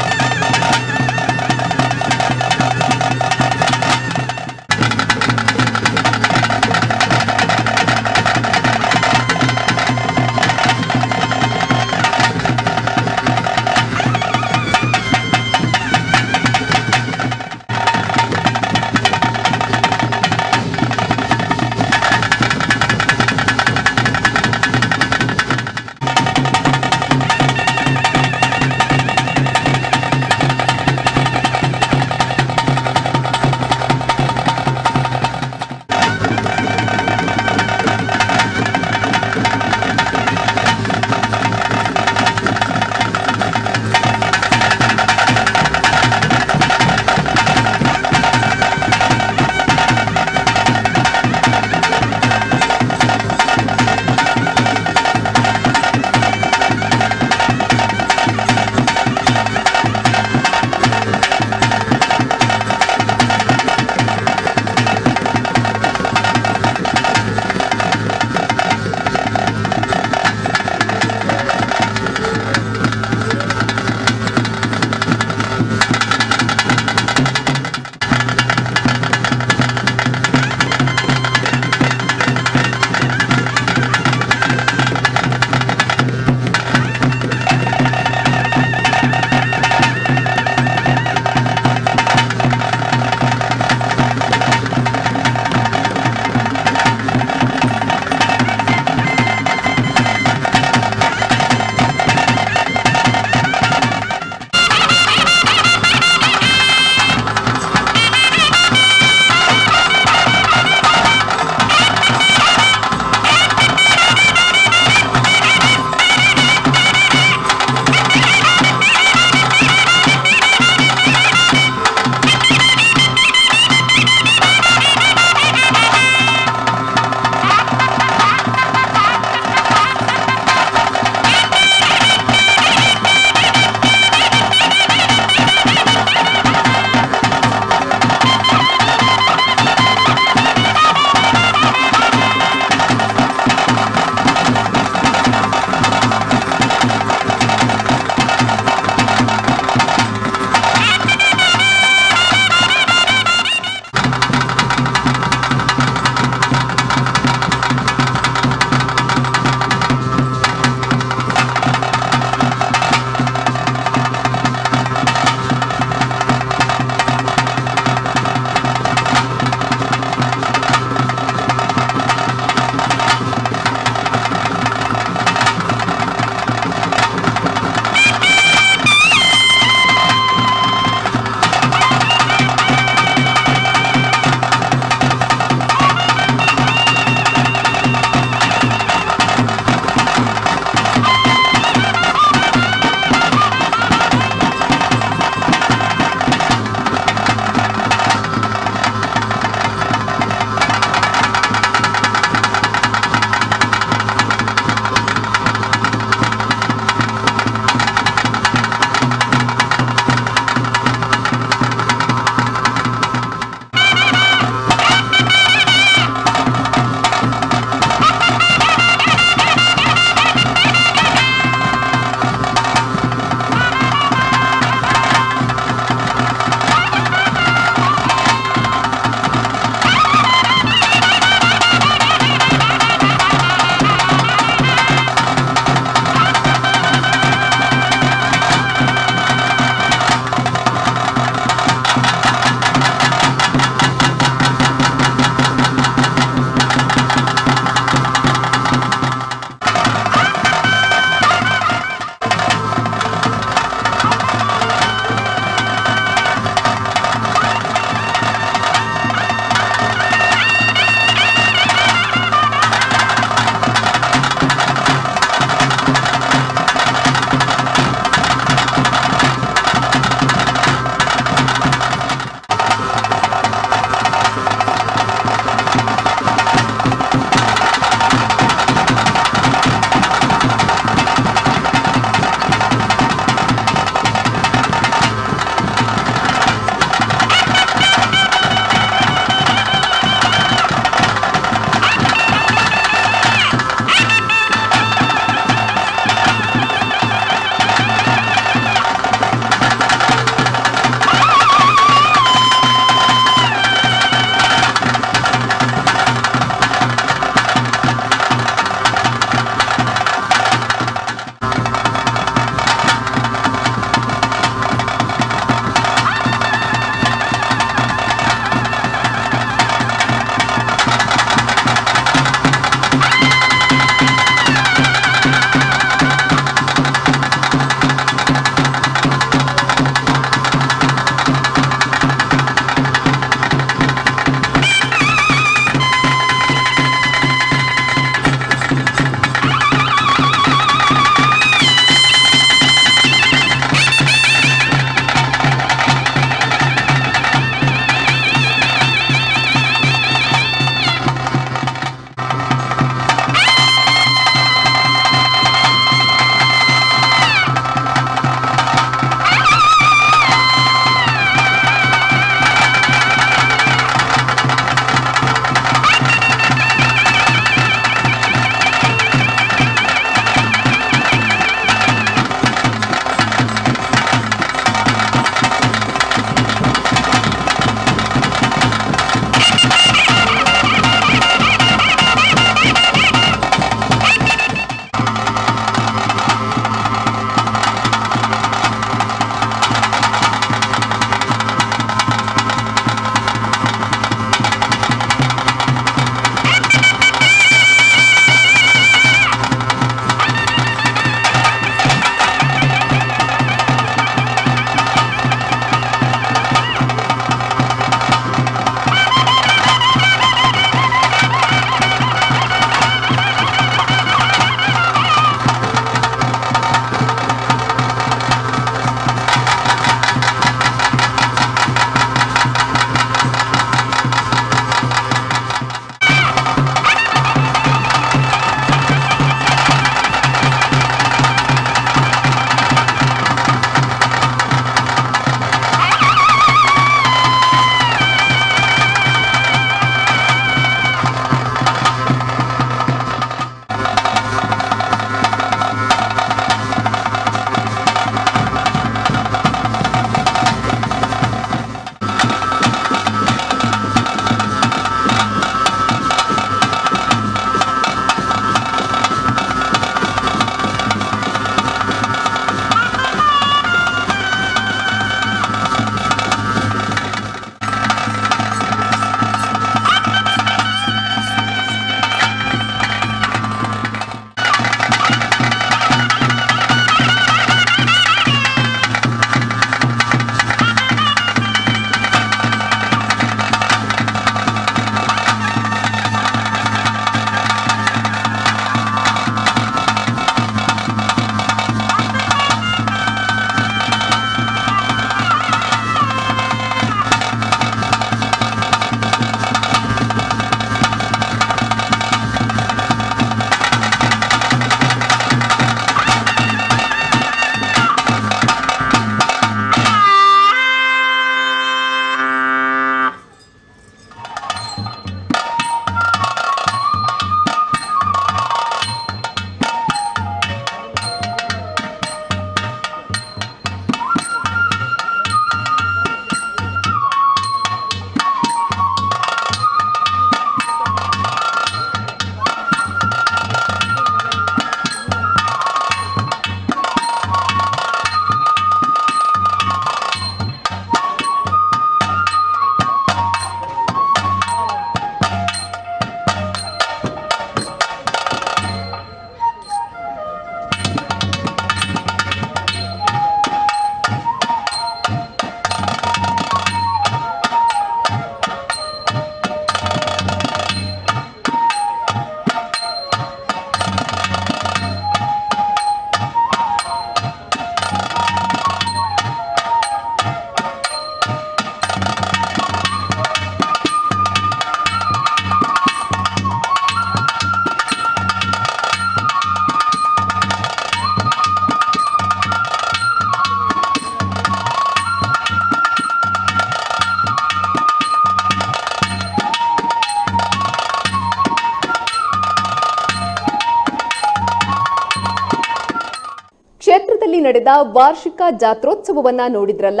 ನಡೆದ ವಾರ್ಷಿಕ ಜಾತ್ರೋತ್ಸವವನ್ನ ನೋಡಿದ್ರಲ್ಲ.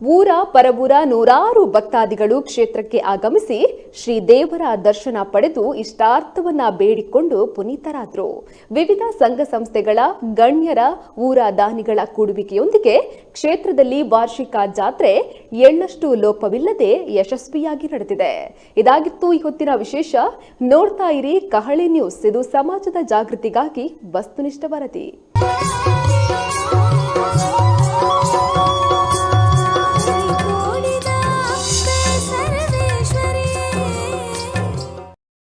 ಊರ ಪರಬೂರ ನೂರಾರು ಭಕ್ತಾದಿಗಳು ಕ್ಷೇತ್ರಕ್ಕೆ ಆಗಮಿಸಿ ಶ್ರೀದೇವರ ದರ್ಶನ ಪಡೆದು ಇಷ್ಟಾರ್ಥವನ್ನ ಬೇಡಿಕೊಂಡು ಪುನೀತರಾದರು. ವಿವಿಧ ಸಂಘ ಸಂಸ್ಥೆಗಳ ಗಣ್ಯರ ಊರ ದಾನಿಗಳ ಕೂಡುವಿಕೆಯೊಂದಿಗೆ ಕ್ಷೇತ್ರದಲ್ಲಿ ವಾರ್ಷಿಕ ಜಾತ್ರೆ ಎಳ್ಳಷ್ಟು ಲೋಪವಿಲ್ಲದೆ ಯಶಸ್ವಿಯಾಗಿ ನಡೆದಿದೆ. ಇದಾಗಿತ್ತು ಈ ಹೊತ್ತಿನ ವಿಶೇಷ. ನೋಡ್ತಾ ಇರಿ ಕಹಳೆ ನ್ಯೂಸ್. ಇದು ಸಮಾಜದ ಜಾಗೃತಿಗಾಗಿ ವಸ್ತುನಿಷ್ಠ ವರದಿ.